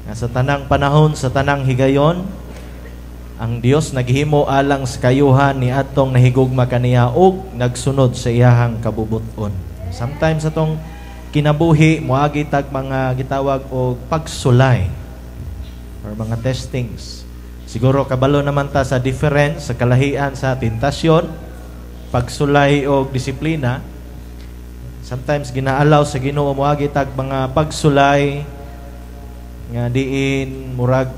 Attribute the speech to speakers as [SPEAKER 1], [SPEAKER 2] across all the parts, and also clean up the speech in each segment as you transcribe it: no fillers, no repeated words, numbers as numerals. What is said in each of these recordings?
[SPEAKER 1] nga sa tanang panahon, sa tanang higayon, ang Dios naghimo alang sa kayuhan ni atong nahigugma kaniya ug nagsunod sa iyahang kabubuton. Sometimes atong kinabuhi moagi tag mga gitawag og pagsulay or mga testings. Siguro kabalo naman ta sa difference sa kalahian sa tentasyon, pagsulay og disiplina. Sometimes ginaalaw sa Ginoo moagi tag mga pagsulay nga diin murag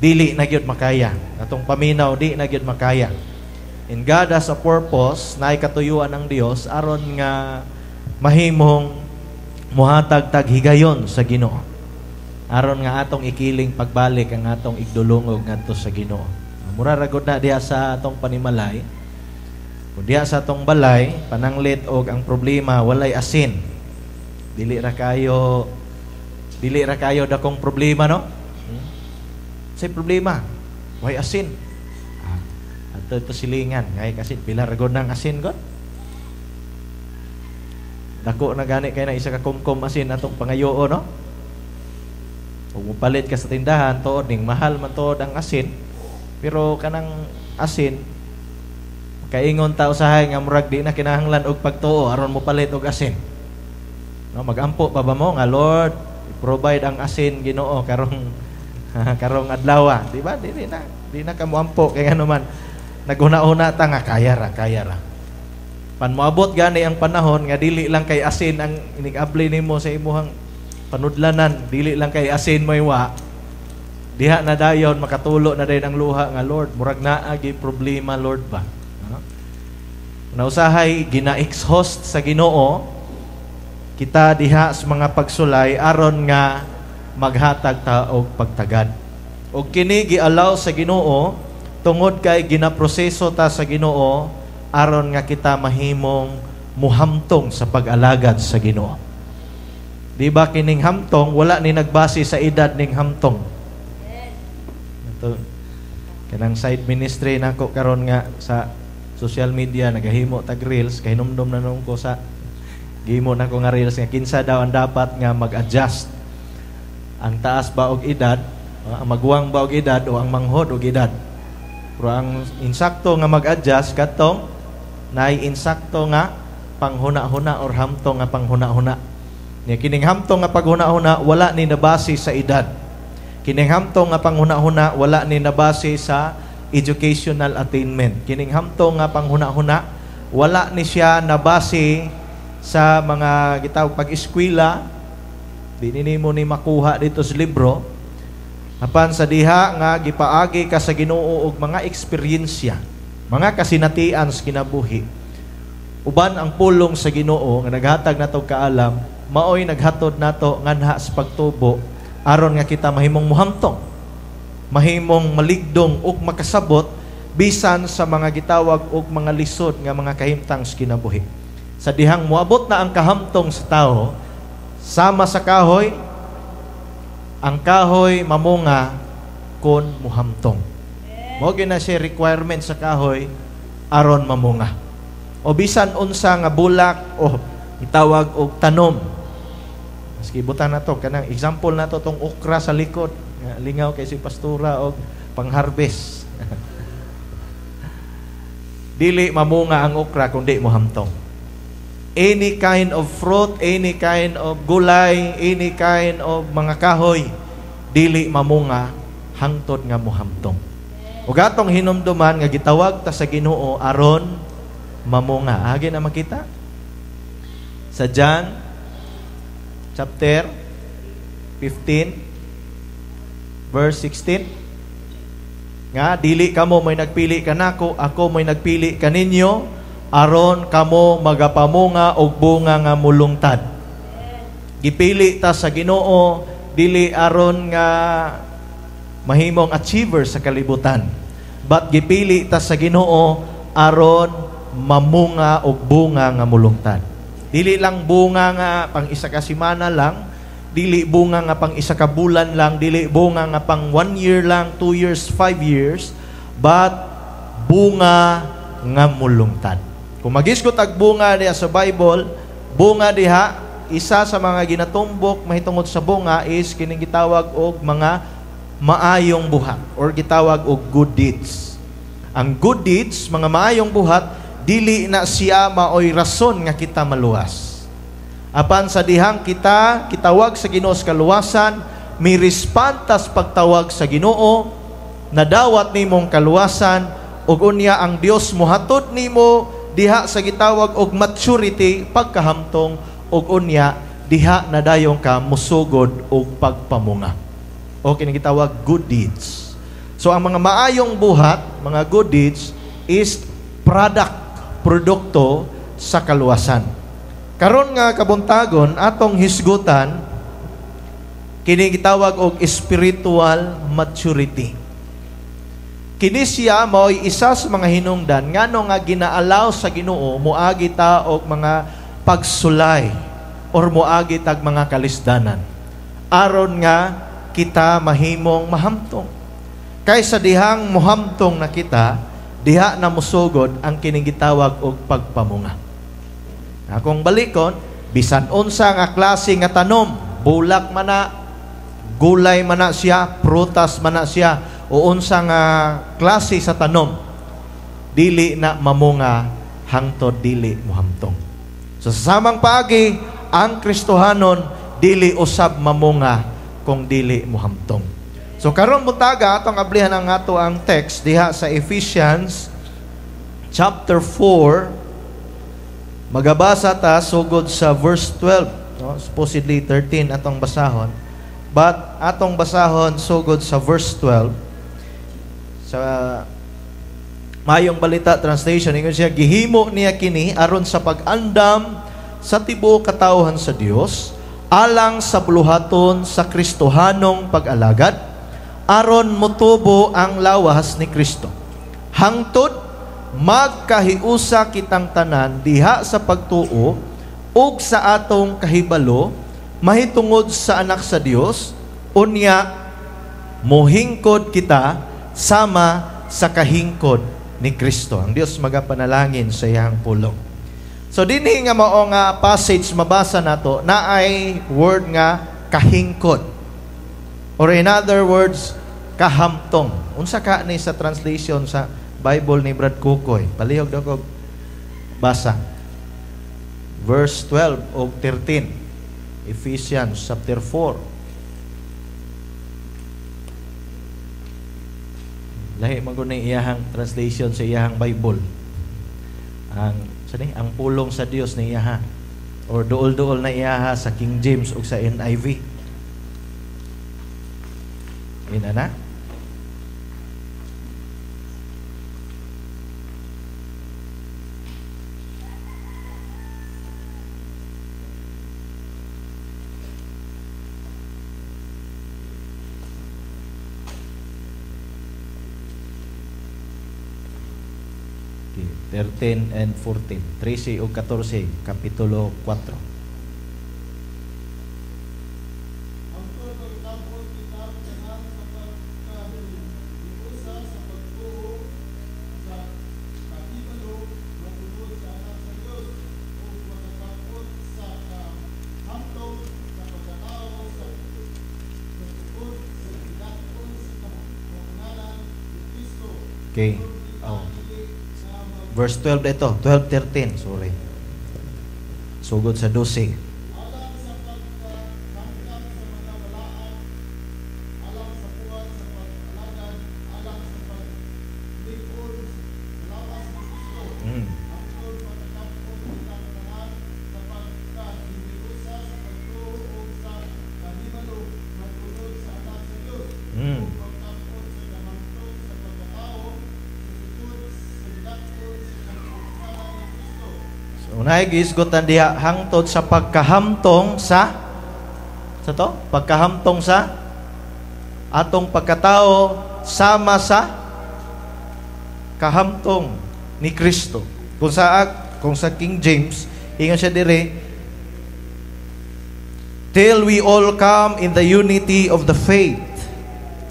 [SPEAKER 1] dili na gyud makaya. Atong paminaw di na gyud makaya. And God has a purpose na ikatuyuan ng Dios aron nga mahimong muhatag tag higayon sa Ginoo. Aron nga atong ikiling pagbalik ang atong igdulungog ngadto sa Ginoo. Mura ra gud na diha sa atong panimalay. Kung diha sa atong balay, pananglit og ang problema walay asin. Dili ra kayo dakong problema, no? Say problema, way asin. Ato ito silingan, ngay kasi pila ra gud nang asin gud. Dako na gani kay na isa ka kumkum asin atong pangayoo, no? Kung mupalit ka sa tindahan, tuod ning mahal man tuod ang asin. Pero kanang asin, kaingon ta usahay nga murag di na kinahanglan og pagtuo aron mo palit og asin. No, magampo pa ba mo nga Lord, provide ang asin Ginoo karong adlaw, di ba? Di na ka moampo kay ano man naguna-una ta nga kaya ra. Pan moabot gani ang panahon nga dili lang kay asin ang inig-abli nimo sa imuhang panudlanan, dili lang kay asin mo iwa. Diha na dayon makatulo na din ang luha nga Lord, murag naa gi problema Lord ba. Nausahay gina-exhaust sa Ginoo kita diha sa mga pagsulay aron nga maghatag ta og pagtagad. Og kini gialaw sa Ginoo tungod kay ginaproseso ta sa Ginoo aron nga kita mahimong muhamtong sa pag-alagad sa Ginoo. Di ba kining hamtong wala ni nagbase sa edad ning hamtong. Ito kanang side ministry nako karon nga sa social media nagahimo tag reels kay hinumdum na nung ko sa gihimo na ko nga reels nga kinsa daw ang dapat nga mag-adjust. Ang taas ba og edad, ang magwang ba og edad o ang manghod og edad. Pero ang insakto nga mag-adjust katong naay insakto nga panghuna-huna or hamtong nga panghuna-huna. Nya kining hamtong nga paghuna-huna wala ni nabase sa edad. Kining hamtong nga panghuna-huna wala ni nabase sa educational attainment. Kining hamtong nga panghuna-huna wala ni siya nabase sa mga gitawag pag-eskwela. Di nimo ni makuha dito sa libro. Apan sa diha nga gipaagi ka sa Ginoo og mga eksperyensya, mga kasinatian sa kinabuhi. Uban ang pulong sa Ginoo nga naghatag nato kaalam, maoy naghatod nato nganha sa pagtubo aron nga kita mahimong muhamtong, mahimong maligdong ug makasabot bisan sa mga gitawag og mga lisod nga mga kahimtang sa kinabuhi. Sa dihang moabot na ang kahamtong sa tao, sama sa kahoy, ang kahoy mamunga kon muhamtong. Mao gina siya requirement sa kahoy aron mamunga. O bisan unsa nga bulak o itawag og tanom. Maski butan nato kanang example nato tong okra sa likod, lingaw kay si pastura og pang-harvest. Dili mamunga ang okra kun di mohamtong. Any kind of fruit, any kind of gulay, any kind of mga kahoy, dili mamunga hangtod nga muhamtong. Ug atong hinumduman nga gitawag ta sa Ginoo aron mamunga. Agi na makita sa John chapter 15 verse 16 nga dili kamo may nagpili kanako, ako may nagpili kaninyo aron kamo magapamunga og bunga nga mulungtad. Gipili ta sa Ginoo dili aron nga mahimong achiever sa kalibutan, but gipili ta sa Ginoo aron mamunga og bunga nga mulungtad. Dili lang bunga nga pang isa ka semana lang, dili bunga nga pang isa ka bulan lang, dili bunga nga pang 1 year lang, 2 years, 5 years, but bunga nga mulungtad. Kung magisgot ag bunga diha sa Bible, bunga diha isa sa mga ginatumbok mahitungod sa bunga is kining gitawag og mga maayong buhat or gitawag og good deeds. Ang good deeds, mga maayong buhat, dili na siya maoy rason nga kita maluwas. Apan sa dihang kita kitawag sa Ginoo sa kaluwasan, may respontas pagtawag sa Ginoo, nadawat nimong kaluwasan, ug unya ang Dios mohatod nimo diha sa gitawag og maturity pagkahamtong, ug unya diha nadayong ka musugod og pagpamunga. O kini gitawag good deeds. So ang mga maayong buhat, mga good deeds is produkto sa kaluwasan. Karon nga kabuntagon atong hisgutan kini gitawag og spiritual maturity. Kini siya mao'y isa sa mga hinungdan ngano nga ginaalaw sa Ginoo moagi ta og mga pagsulay or moagi tag mga kalisdanan aron nga kita mahimong mahamtong. Kaysa dihang mohamtong na kita, diha na musugod ang kining gitawag og pagpamunga. Akong balikon, bisan unsa nga klase nga tanom, bulak man na, gulay man na siya, prutas man na siya, o unsa nga klase sa tanom, dili na mamunga hangtod dili mohamtong. So sa samang paagi, ang Kristohanon dili usab mamunga kung dili mohamtong. So karon butaga atong ablihan ang ato ang text diha sa Ephesians chapter 4. Magabasa ta sugod sa verse 12, no? Supposedly 13 atong basahon. But atong basahon sugod sa verse 12. Sa Mayong Balita Translation, ingon siya, gihimo niya kini aron sa pag-andam sa tibuok katawhan sa Dios, alang sa buluhaton sa Kristohanong pag-alagad, aron motubo ang lawas ni Kristo. Hangtod magkahiusa kitang tanan diha sa pagtuo ug sa atong kahibalo mahitungod sa anak sa Dios, unya mohingkod kita sama sa kahingkod ni Kristo. Ang Dios magapanalangin sa iyang pulong. So dinhi nga mao nga passage mabasa nato na ay word nga kahingkod, or in other words kahamtong. Unsa ka ni sa translation sa Bible ni Brad Kukoy? Palihog daw ko basa. Verse 12 o 13. Ephesians chapter 4. Lahi man gud ni iyahang translation sa iyahang Bible. Ang pulong sa Dios ni iyaha or duol-duol na iyaha sa King James ug sa NIV. Ina na. Okay, 13 and 14. 13 o 14, kapitulo 4. Okay. Oh. Verse 12 ito. 12-13. Sorry. Sugod sa 12. Unay gisgotan diha hangtod sa pagkahamtong sa to? Pagkahamtong sa atong pagkatao sama sa kahamtong ni Kristo. Kung sa King James, ingon siya dire, till we all come in the unity of the faith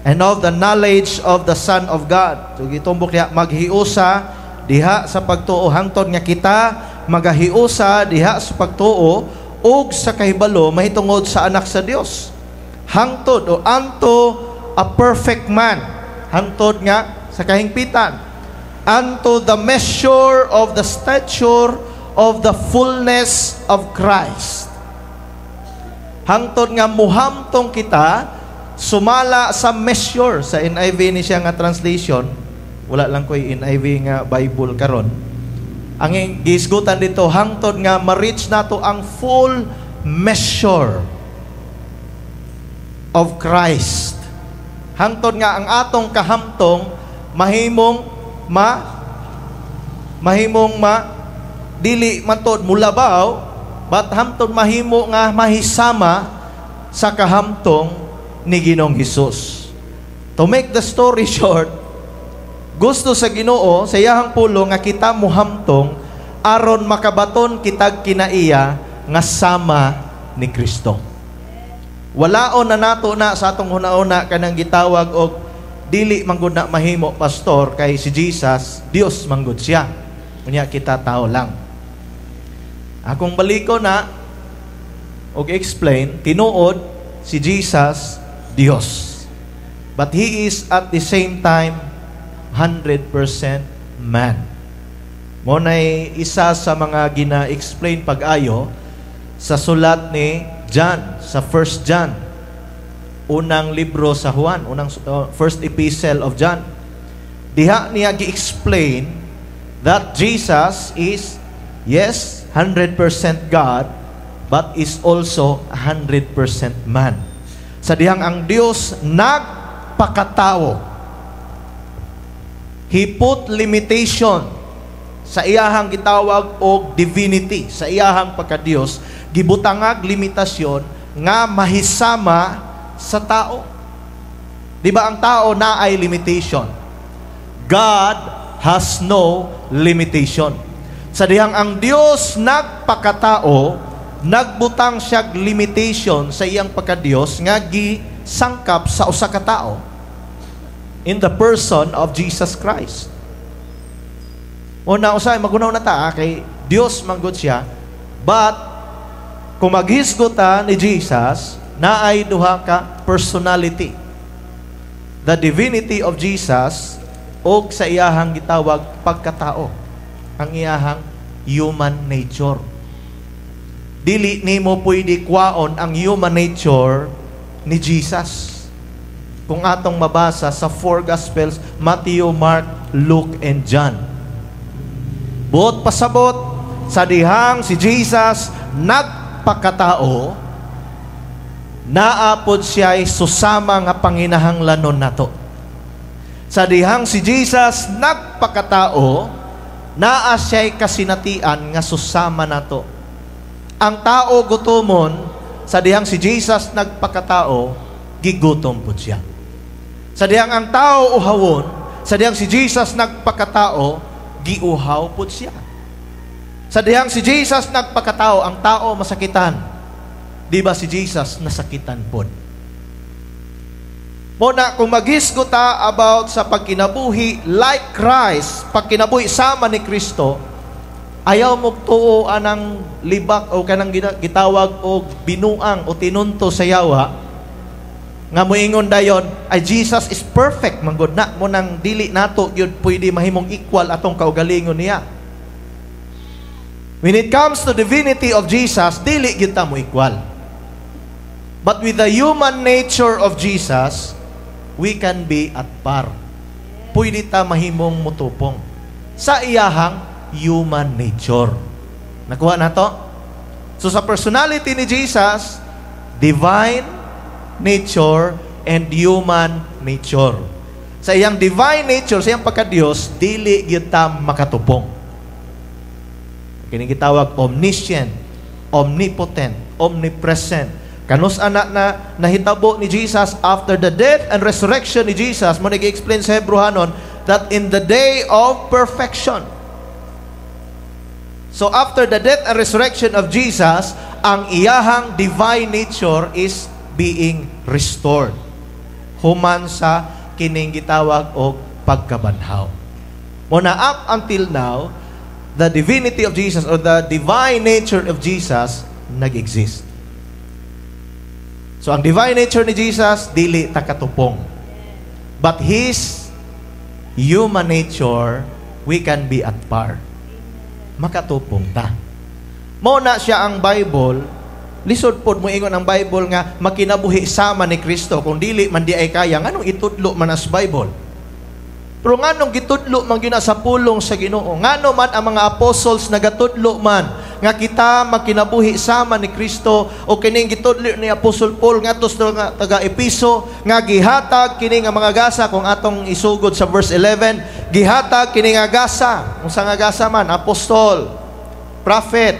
[SPEAKER 1] and of the knowledge of the Son of God. So gitumbok diha maghiusa diha sa pagtuo hangtod nga kita magahiusa diha sa pagtuo ug sa kahibalo mahitungod sa anak sa Dios. Hangtod o unto a perfect man. Hangtod nga sa kahingpitan. Unto the measure of the stature of the fullness of Christ. Hangtod nga muhamtong kita sumala sa measure. Sa NIV ni siya nga translation, wala lang ko yung NIV nga Bible karon. Ang gisgutan dito, hangtod nga ma-reach nato ang full measure of Christ. Hangtod nga ang atong kahamtong mahimong dili mantod mulabaw, but hamtod mahimo nga mahisama sa kahamtong ni Ginoong Hesus. To make the story short, gusto sa Ginoo sa iyahang pulo nga kita muhamtong aron makabaton kitag kinaiya nga sama ni Kristo. Walaon na nato na sa atong hunauna kanang gitawag og dili manggod na mahimo pastor kay si Jesus Dios manggod siya. Unya kita tao lang. Akong baliko na og explain tinuod si Jesus Dios. But He is at the same time 100% man. Mo nay isa sa mga gina-explain pag-ayo sa sulat ni John, sa 1 John, unang libro sa Juan, first epistle of John. Diha niya gi-explain that Jesus is, yes, 100% God, but is also 100% man. Sa dihang ang Dios nagpakatao. He put limitation sa iyahang gitawag og divinity, sa iyahang pagka-Dios, gibutangag limitasyon nga mahisama sa tao. Di ba ang tao na ay limitation? God has no limitation. Sa dihang ang Dios nagpakatao, nagbutang siya limitation sa iyang pagka-Dios nga gisangkap sa usa ka tao in the person of Jesus Christ. Una usay magunaw na ta kay Dios manggod siya, but kung maghisgutan ni Jesus, naay duha ka personality. The divinity of Jesus o sa iyahang gitawag pagkatao. Ang iyahang human nature. Dili nimo pwede kwaon ang human nature ni Jesus. Kung atong mabasa sa 4 Gospels, Matthew, Mark, Luke, and John. Buot pasabot sa dihang si Jesus nagpakatao, naapod siya ay susama nga panginahanglanon nato. Sa dihang si Jesus nagpakatao, naa siya'y kasinatian nga susama nato. Ang tao gutomon, sa dihang si Jesus nagpakatao, gigutom po siya. Sa dihang ang tao uhawon, sa dihang si Jesus nagpakatao, giuhaw po siya. Sa dihang si Jesus nagpakatao, ang tao masakitan. Di ba si Jesus nasakitan po? Muna, kung maghisguta about sa pagkinabuhi like Christ, pagkinabuhi sama ni Kristo, ayaw mo tuo anang libak o kanang gitawag o binuang o tinunto sa yawa, nga moingon dayon, ay Jesus is perfect, manggod na mo nang dili nato yun pwede mahimong equal atong kaugalingon niya. When it comes to divinity of Jesus, dili gyud ta mo equal. But with the human nature of Jesus, we can be at par. Pwede ta mahimong mutupong sa iyahang human nature. Nakuha na to? So sa personality ni Jesus, divine nature and human nature. Sa iyang divine nature, sa iyang pagka-Diyos, dili gyud ta makatupong. Kini gitawag omniscient, omnipotent, omnipresent. Kanus anak na nahitabo ni Jesus after the death and resurrection ni Jesus, mo nag-explain sa Hebrehanon that in the day of perfection. So after the death and resurrection of Jesus, ang iyahang divine nature is being restored. Human sa kining gitawag og pagkabanhaw. Muna up until now, the divinity of Jesus or the divine nature of Jesus nag-exist. So ang divine nature ni Jesus dili ta katupong. But His human nature, we can be at par. Makatupong ta. Mao na siya ang Bible. Lisod pod mo ingon ang Bible nga makinabuhi sama ni Kristo. Kung dili man di ay kaya, nganong itudlo man as Bible? Pero nganong gitudlo man gyud sa pulong sa Ginoo? Ngano man ang mga apostles nagatudlo man nga kita makinabuhi sama ni Kristo, o kining gitudlo ni Apostol Paul ngadto sa taga Episo nga gihatag kini nga mga gasa, kung atong isugod sa verse 11, gihatag kini nga gasa. Unsa nga gasa man? Apostol, prophet,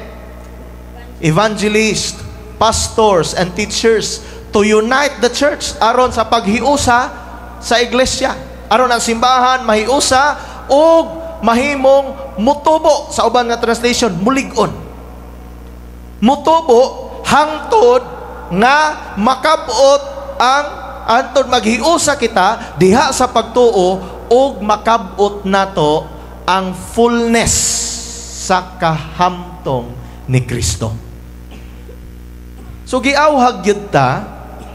[SPEAKER 1] evangelist, pastors and teachers to unite the church aron sa paghiusa sa iglesia, aron ang simbahan mahiusa o mahimong mutubo. Sa uban nga translation, mulig-on. Mutubo hangtod nga makabot ang antod maghiusa kita diha sa pagtuo ug makabot nato ang fullness sa kahamtong ni Kristo. So giawhag gyud ta,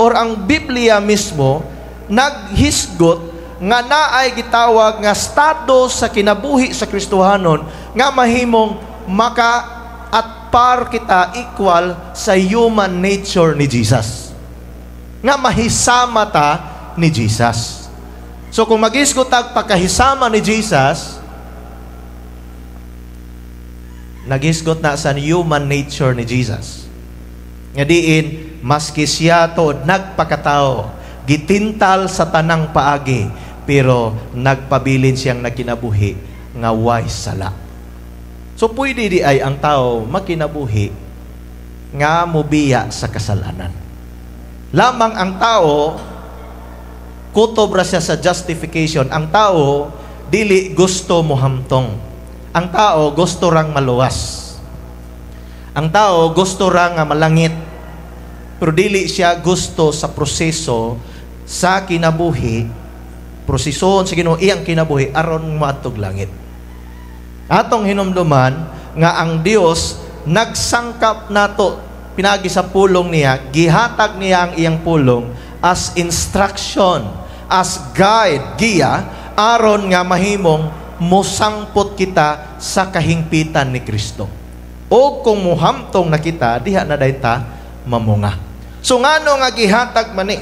[SPEAKER 1] or ang Biblia mismo naghisgot nga naay gitawag nga estado sa kinabuhi sa Kristohanon nga mahimong maka at par kita equal sa human nature ni Jesus. Nga mahisama ta ni Jesus. So kung maghisgot tag pagkahisama ni Jesus, naghisgot na sa human nature ni Jesus. Nga diin, maski siya to nagpakatao, gitintal sa tanang paagi, pero nagpabilin siyang nakinabuhi nga way sala. So pwede di ay ang tao makinabuhi nga mubiya sa kasalanan. Lamang ang tao, kutob ra siya sa justification. Ang tao dili gusto mohamtong. Ang tao gusto rang maluwas. Ang tao gusto rang nga malangit. Pero dili siya gusto sa proseso sa kinabuhi, proseson sa Ginoo iyang kinabuhi aron maadtog langit. Atong hinumduman nga ang Dios nagsangkap nato pinagi sa pulong niya, gihatag niya ang iyang pulong as instruction, as guide, giya, aron nga mahimong musangpot kita sa kahingpitan ni Kristo. O kung muhamtong na kita, diha na dayta mamunga. So ngano nga gihatag man ni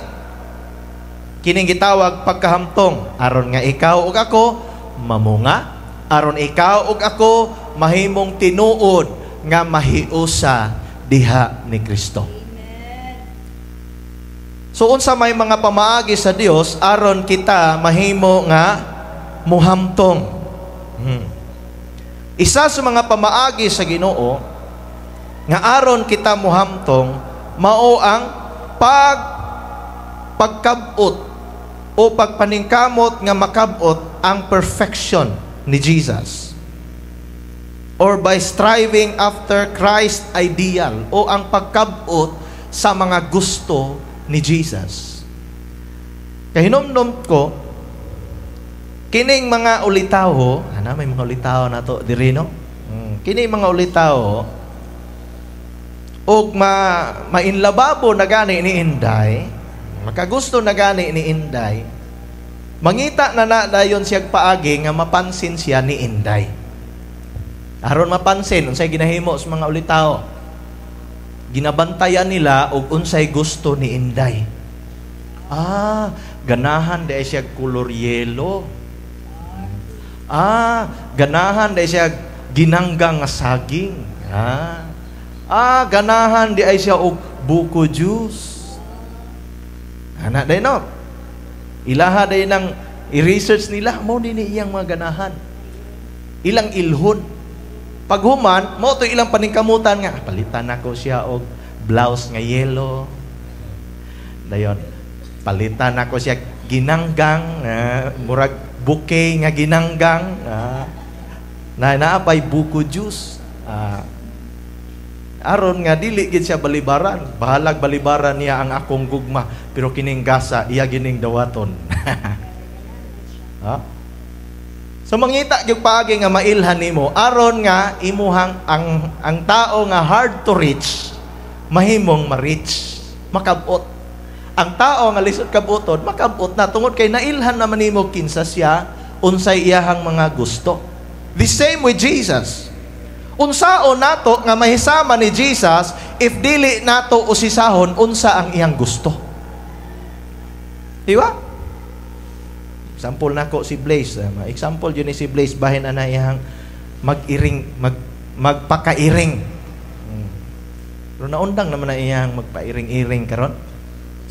[SPEAKER 1] kining gitawag pagkahamtong, aron nga ikaw ug ako mamunga, aron ikaw ug ako mahimong tinuod nga mahiusa diha ni Kristo. So unsa may mga pamaagi sa Dios aron kita mahimo nga muhamtong. Isa sa mga pamaagi sa Ginoo nga aron kita muhamtong mao ang pagkabot o pagpaningkamot nga makabot ang perfection ni Jesus, or by striving after Christ ideal, o ang pagkabot sa mga gusto ni Jesus. Kahinomdom ko kining mga ulitaho, may mga ulitaho na to diri no. Kining mga ulitaho og mainlababo na gani ni Inday, makagusto na gani ni Inday, mangita na dayon siyang paagi nga mapansin siya ni Inday. Aron mapansin unsay ginahimo sa mga ulitaho, ginabantayan nila og unsay gusto ni Inday. Ganahan dai siya kulor yelo. Ganahan dai siya ginanggang nga saging. Ganahan di ay siya og buko juice. Ana day no. Ilaha day nang i-research nila mo din iyang mga ganahan. Ilang ilhon. Paghuman, mo to ilang paningkamutan nga palitan nako siya og blouse nga yellow. Dayon, palitan nako siya ginanggang murag bouquet nga ginanggang na naapay buko juice. Aron nga dili gid siya balibaran, bahalag balibaran niya ang akong gugma, pero kining gasa iya gining dawaton. So mangita gyud paagi nga mailhan nimo aron nga imuhang ang tao nga hard to reach mahimong ma-reach, makabot. Ang tao nga lisod kabuton, makabot na tungod kay nailhan naman nimo kinsa siya, unsay iyahang mga gusto. The same with Jesus. Unsaon nato nga mahisama ni Jesus if dili nato usisahon unsa ang iyang gusto. Di ba? Example nako si Blaze. Example yun ni si Blaze bahin ana iyang magpakairing. Pero naundang naman na iyang magpairing-iring karon.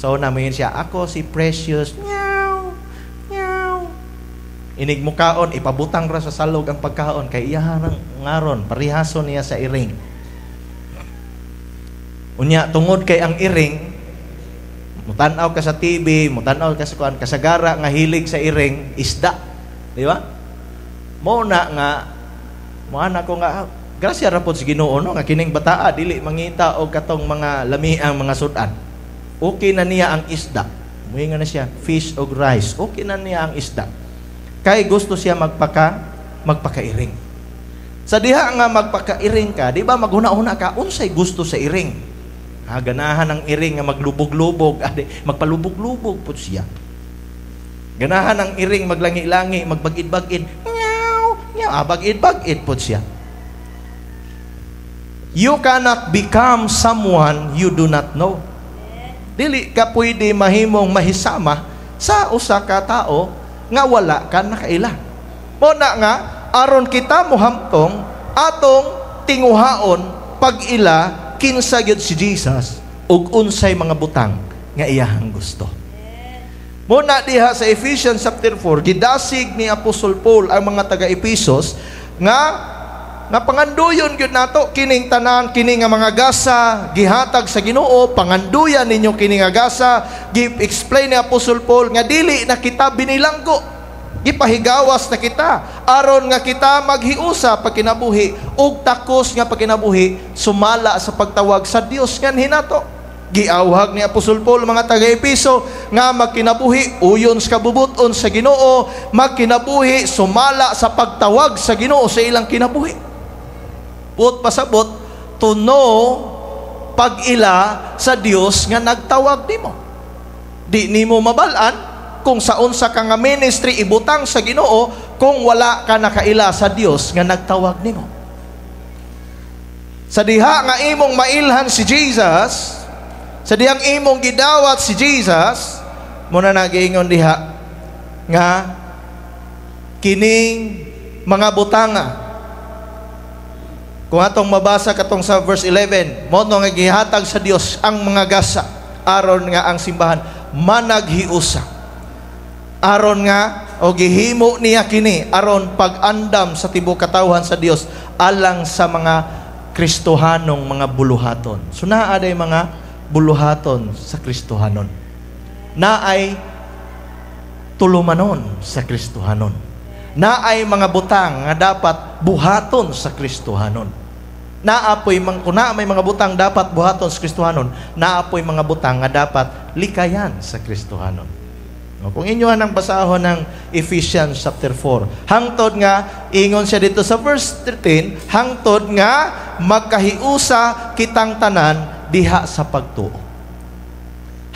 [SPEAKER 1] So namin siya, ako si Precious. Meow, meow. Inig mo kaon, ipabutang ra sa salog ang pagkaon kay iyahan ngaron, parihason niya sa iring. Unya tungod kay ang iring, mutanaw ka sa TV, mutanaw ka sa kuan, kasagara nga hilig sa iring, isda. Di ba? Mo na ko nga, grasya ra pod sa Ginoo no nga kining bataa dili mangita og katong mga lamiang mga sudan. Okay na niya ang isda. Muingon na siya, fish og rice. Okay na niya ang isda. Kay gusto siya magpakairing. Sa diha nga magpakairing ka, di ba maghuna-huna ka unsay gusto sa iring? Ganahan ng iring nga maglubog-lubog, magpalubog-lubog pud siya. Ganahan ng iring maglangi-langi, magbagid-bagid. Meow, meow, bagid-bagid pud siya. You cannot become someone you do not know. Dili ka pwede mahimong mahisama sa usa ka tao nga wala ka nakaila. Muna nga, aron kita muhamtong atong tinguhaon pag-ila kinsa gyud si Jesus ug unsay mga butang nga iyahang gusto. Muna diha sa Ephesians chapter 4, gidasig ni Apostol Paul ang mga taga-Epesos nga panganduyon gyud nato kining tanan, kining nga mga gasa gihatag sa Ginoo, panganduyan ninyo kining nga gasa. Gi-explain ni Apostol Paul nga dili na kita binilanggo, gipahigawas na kita aron nga kita maghiusa pagkinabuhi ug takos nga pagkinabuhi sumala sa pagtawag sa Dios ngan hinato. Giawhag ni Apostol Paul mga taga-Epeso nga magkinabuhi uyon sa kabubuton sa Ginoo, magkinabuhi sumala sa pagtawag sa Ginoo sa ilang kinabuhi. Put pasabot to know pag-ila sa Dios nga nagtawag nimo. Di nimo mabalaan kung sa unsa ka nga ministry ibutang sa Ginoo kung wala ka nakaila sa Dios nga nagtawag nimo. Sa diha nga imong mailhan si Jesus, sa dihang imong gidawat si Jesus, muna nagiingon diha nga kining mga butanga. Kung atong mabasa katong sa verse 11, mo nga gihatag sa Dios ang mga gasa aron nga ang simbahan managhiusa. Aron nga o gihimo niya kini aron pag-andam sa tibuok katawhan sa Dios alang sa mga Kristohanong mga buluhaton. So naa day mga buluhaton sa Kristohanon. Naay tulumanon sa Kristohanon. Naay mga butang nga dapat buhaton sa Kristohanon. Naapoy kung may mga butang dapat buhaton sa Kristohanon, naapoy mga butang nga dapat likayan sa Kristohanon. Kung inyo nang basahon ng Ephesians chapter 4, hangtod nga ingon siya dito sa verse 13, hangtod nga magkahiusa kitang tanan diha sa pagtuo.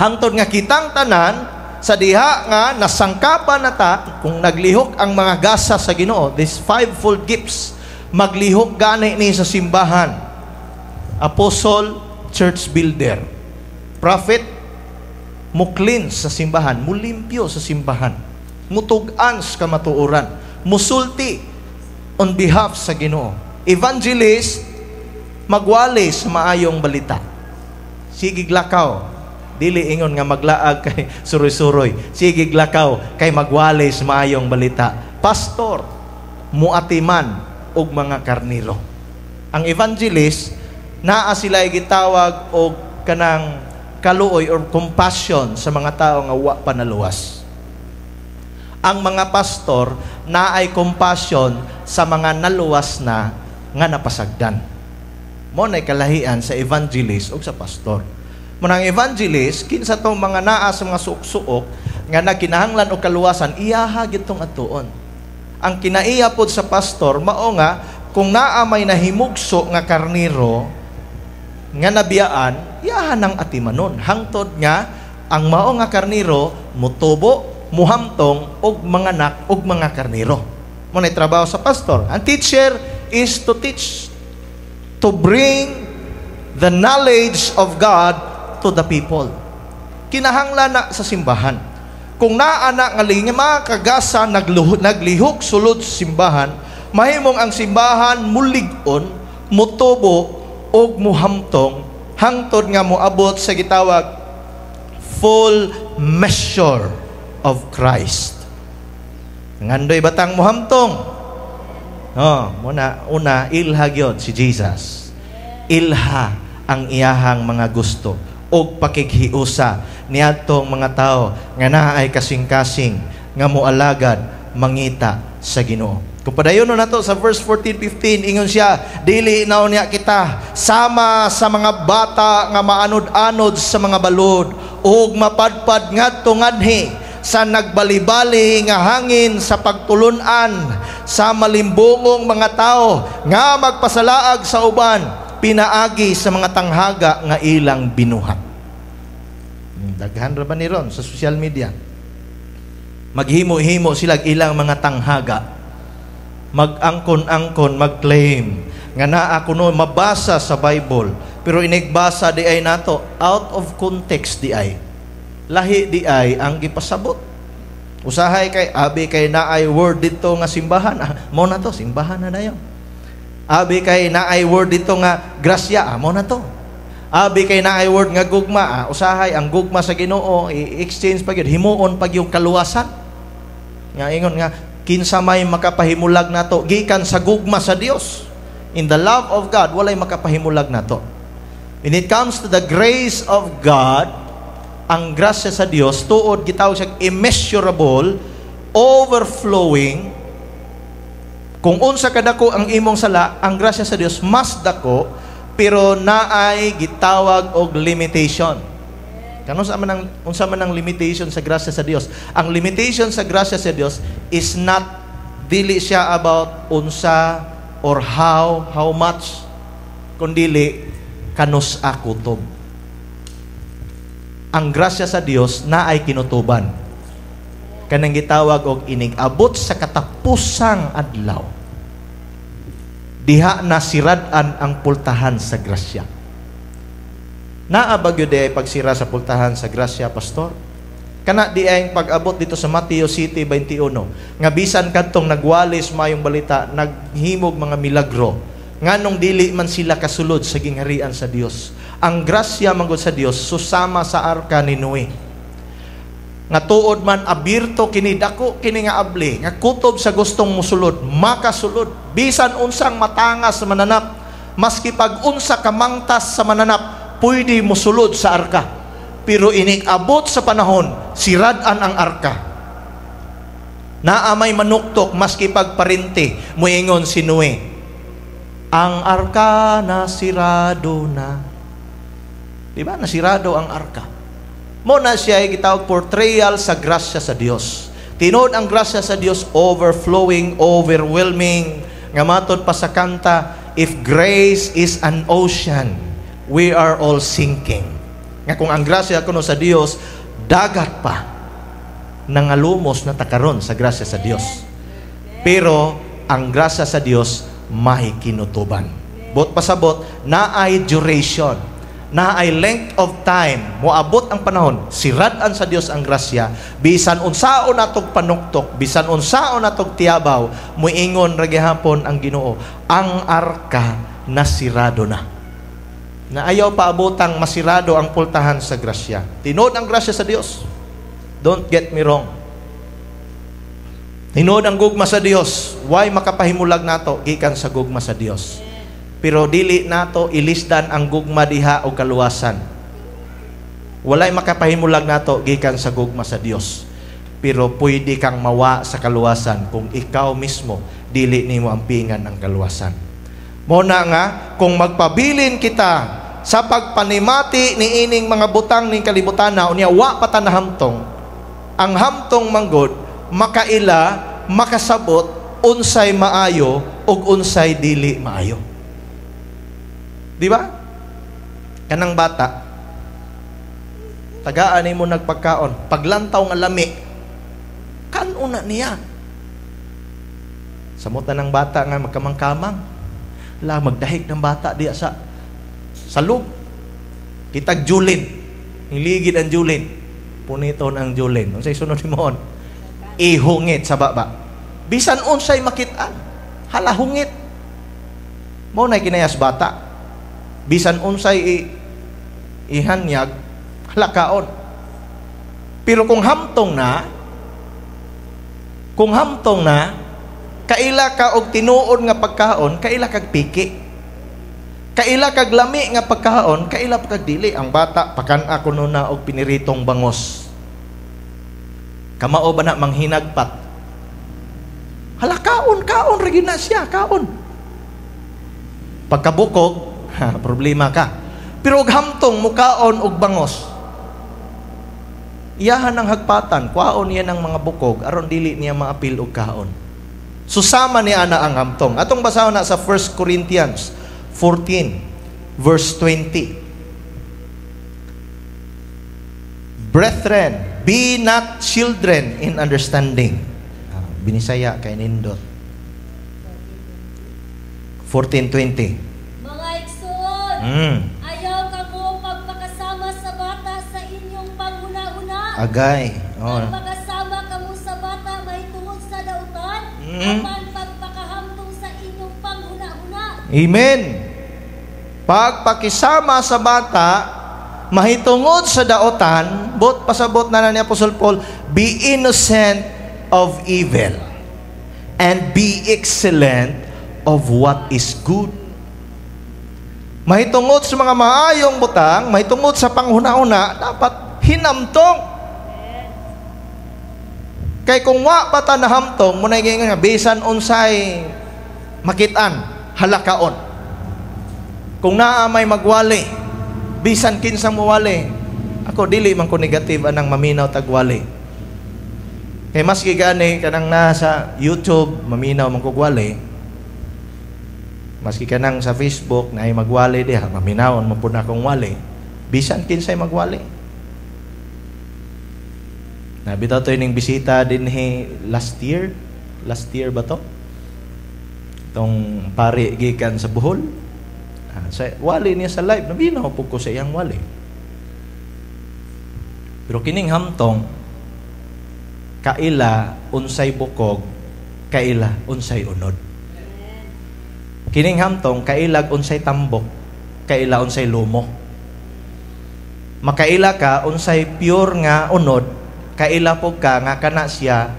[SPEAKER 1] Hangtod nga kitang tanan sa diha nga nasangkapan nata kung naglihok ang mga gasa sa Ginoo, these fivefold gifts, maglihok gani ni sa simbahan. Apostle, church builder. Prophet, muklin sa simbahan, mulimpyo sa simbahan, mutugan sa kamatuoran, musulti on behalf sa Ginoo. Evangelist, magwali sa maayong balita. Sige glakaw, dili ingon nga maglaag kay suroy-suroy. Sige glakaw kay magwali sa maayong balita. Pastor, muatiman og mga karniro. Ang evangelist naa sila gitawag og kanang kaluoy or compassion sa mga tao nga wa panaluwas. Ang mga pastor naay compassion sa mga naluwas na nga napasagdan. Mo nay kalahian sa evangelist ug sa pastor. Munang evangelist kinsa tong mga naa sa mga suok-suok nga nakinahanglan og kaluwasan, iyaha gitong atuon. Ang kinaiya pod sa pastor mao nga kung naa may nahimugso nga karniro nga nabiyaan, usahan ng atimanon hangtod nga ang mao nga karniro mutubo, muhamtong og manganak og mga karniro. Mo na trabaho sa pastor. Ang teacher is to teach, to bring the knowledge of God to the people. Kinahanglan na sa simbahan. Kung naana nga mga kagasa naglihok sulod sa simbahan, mahimong ang simbahan mulig-on, mutubo og muhamtong hangtod nga moabot sa gitawag full measure of Christ. Ngandoy batang muhamtong? Una ilha gyud si Jesus. Ilha ang iyahang mga gusto og pakighiusa niadtong mga tao nga naay kasing-kasing nga moalagad mangita sa Ginoo. Kung padayon nato sa verse 14-15, ingon siya, dili naon niya kita sama sa mga bata nga maanod-anod sa mga balod ug mapadpad ngadto ngadhi sa nagbalibali nga hangin sa pagtulunan sa malimbungong mga tao nga magpasalaag sa uban pinaagi sa mga tanghaga nga ilang binuhat. Daghan ra ba ni ron sa social media? Maghimo-himo sila ilang mga tanghaga, mag-angkon-angkon, mag-claim nga naa kuno mabasa sa Bible, pero inigbasa di ay nato out of context di ay. Lahi di ay ang gipasabot. Usahay kay abi kay naay word dito nga simbahan, mo na to simbahan na dayon. Abi kay naay word dito nga grasya, mo na to. Abi kay naay word nga gugma, usahay ang gugma sa Ginoo i-exchange pag yun, himuon pag yung kaluwasan. Nga ingon nga kinsa may makapahimulag nato gikan sa gugma sa Dios. In the love of God walay makapahimulag nato. When it comes to the grace of God, ang grasya sa Dios tuod gitawag siya immeasurable, overflowing. Kung unsa kadako ang imong sala, ang grasya sa Dios mas dako, pero naay gitawag og limitation. Kano unsa man ang limitation sa grasya sa Dios? Ang limitation sa grasya sa Dios is not dili siya about unsa or how much, kundili kanus akutob. Ang grasya sa Dios naay kinutuban. Kanang gitawag og inig-abot sa katapusang adlaw. Diha na sirad-an ang pultahan sa grasya. Naa ba gyud ay pagsira sa pultahan sa grasya, pastor? Kana di ay pag-abot dito sa Mateo City 21 nga bisan kadtong nagwalis mayong balita, naghimog mga milagro nganong dili man sila kasulod sa gingharian sa Dios. Ang grasya manggod sa Dios susama sa arka ni Noe. Nga tuod man abirto kini dako kini nga abli nga kutob sa gustong mosulod makasulod bisan unsang matangas sa mananap, maski pag unsa ka mangtas sa mananap pwede mosulod sa arka. Pero inig-abot sa panahon sirad-an ang arka. Naamay manuktok maski pagparinte moingon si Noe, ang arka na sirado na. Diba? Nasirado ang arka. Mo na siya ay gitawag portrayal sa grasya sa Dios. Tinod ang grasya sa Dios overflowing, overwhelming. Nga matod pa sa kanta, if grace is an ocean, we are all sinking. Nga kung ang grasya kuno sa Dios, dagat pa nangalumos na takaron sa grasya sa Dios. Pero ang grasya sa Dios may kinutuban. Bot pasabot na ay duration, na ay length of time, moabot ang panahon, sirad-an sa Dios ang grasya, bisan unsaon natog panuktok, bisan unsaon natog tiyabaw, muingon ra gihapon ang Ginoo, ang arka nasirado na. Na ayaw paabotang masirado ang pultahan sa grasya. Tinod ang grasya sa Dios. Don't get me wrong. Tinod ang gugma sa Dios, why makapahimulag nato gikan sa gugma sa Dios. Pero dili nato ilisdan ang gugma diha o kaluwasan. Walay makapahimulag nato gikan sa gugma sa Dios. Pero pwede kang mawa sa kaluwasan kung ikaw mismo dili nimo ampingan ang kaluwasan. Muna nga kung magpabilin kita sa pagpanimati ni ining mga butang ning kalibutan na unya wa pa ta nahamtong. Ang hamtong manggod makaila, makasabot unsay maayo ug unsay dili maayo. Di ba? Kanang bata, tagaan nimo nagpagkaon, paglantaw nga lami, kanuna niya. Samutan ng bata nga magkamang-kamang, magdahig ng bata diya sa loob. Kitag julin, hiligid ang julin, puniton ang julin. Unsay sunod mo? Ihungit sa baba. Bisan unsay makitaan, halahungit. Mo na kinayas bata. Bisan unsay ihanyag, halakaon. Pero kung hamtong na, kaila ka og tinuod nga pagkaon, kaila kag piki. Kaila kag lami nga pagkaon, kaila kag dili. Ang bata pakan-a kuno na og piniritong bangos. Kamao ba na manghinagpat? Hala, kaon ra gina siya, kaon. Pagkabukog, problema ka. Pero og hamtong mukaon og bangos, iyahan ang hagpatan, kwaon niya ng mga bukog, aron dili niya maapil og kaon. Susama niya na ang hamtong. Atong basahon na sa 1 Corinthians 14 verse 20. Brethren, be not children in understanding. Binisaya kay nindot. 14:20.
[SPEAKER 2] Mga igsoon, ayaw kamo pagpakasama sa bata sa inyong panghuna-huna.
[SPEAKER 1] Agay.
[SPEAKER 2] Pagpakasama kamo sa bata mahitungod sa dautan, apan pagpakahamtong sa inyong panghuna-huna.
[SPEAKER 1] Amen. Pagpakisama sa bata mahitungod sa dautan, pasabot na ni Apostle Paul, be innocent of evil and be excellent of what is good. Mahitungod sa mga maayong butang, mahitungod sa panghuna-una, dapat hinamtong. Kay kung wa pa ta nahamtong, muna nga bisan unsay makitaan, halakaon. Kung naa may magwali, bisan kinsang muwali, ako dili man ko negative anang maminaw tagwali. Kay maski gani kanang nasa YouTube maminaw man ko gwali, maski kanang sa Facebook na ay magwali diha, maminawon mo po na akong wali, bisan kinsay magwali. Nabitaw to yung bisita din last year ba to? Itong pari gikan sa Bohol. Sa wali niya sa live, nabinaw po ko sa iyang wali. Pero kining hamtong, kaila unsay bukog, kaila unsay unod. Kining hamtong, kailag unsay tambok, kaila unsay lumo. Makaila ka unsay pure nga unod, kaila po ka nga kana siya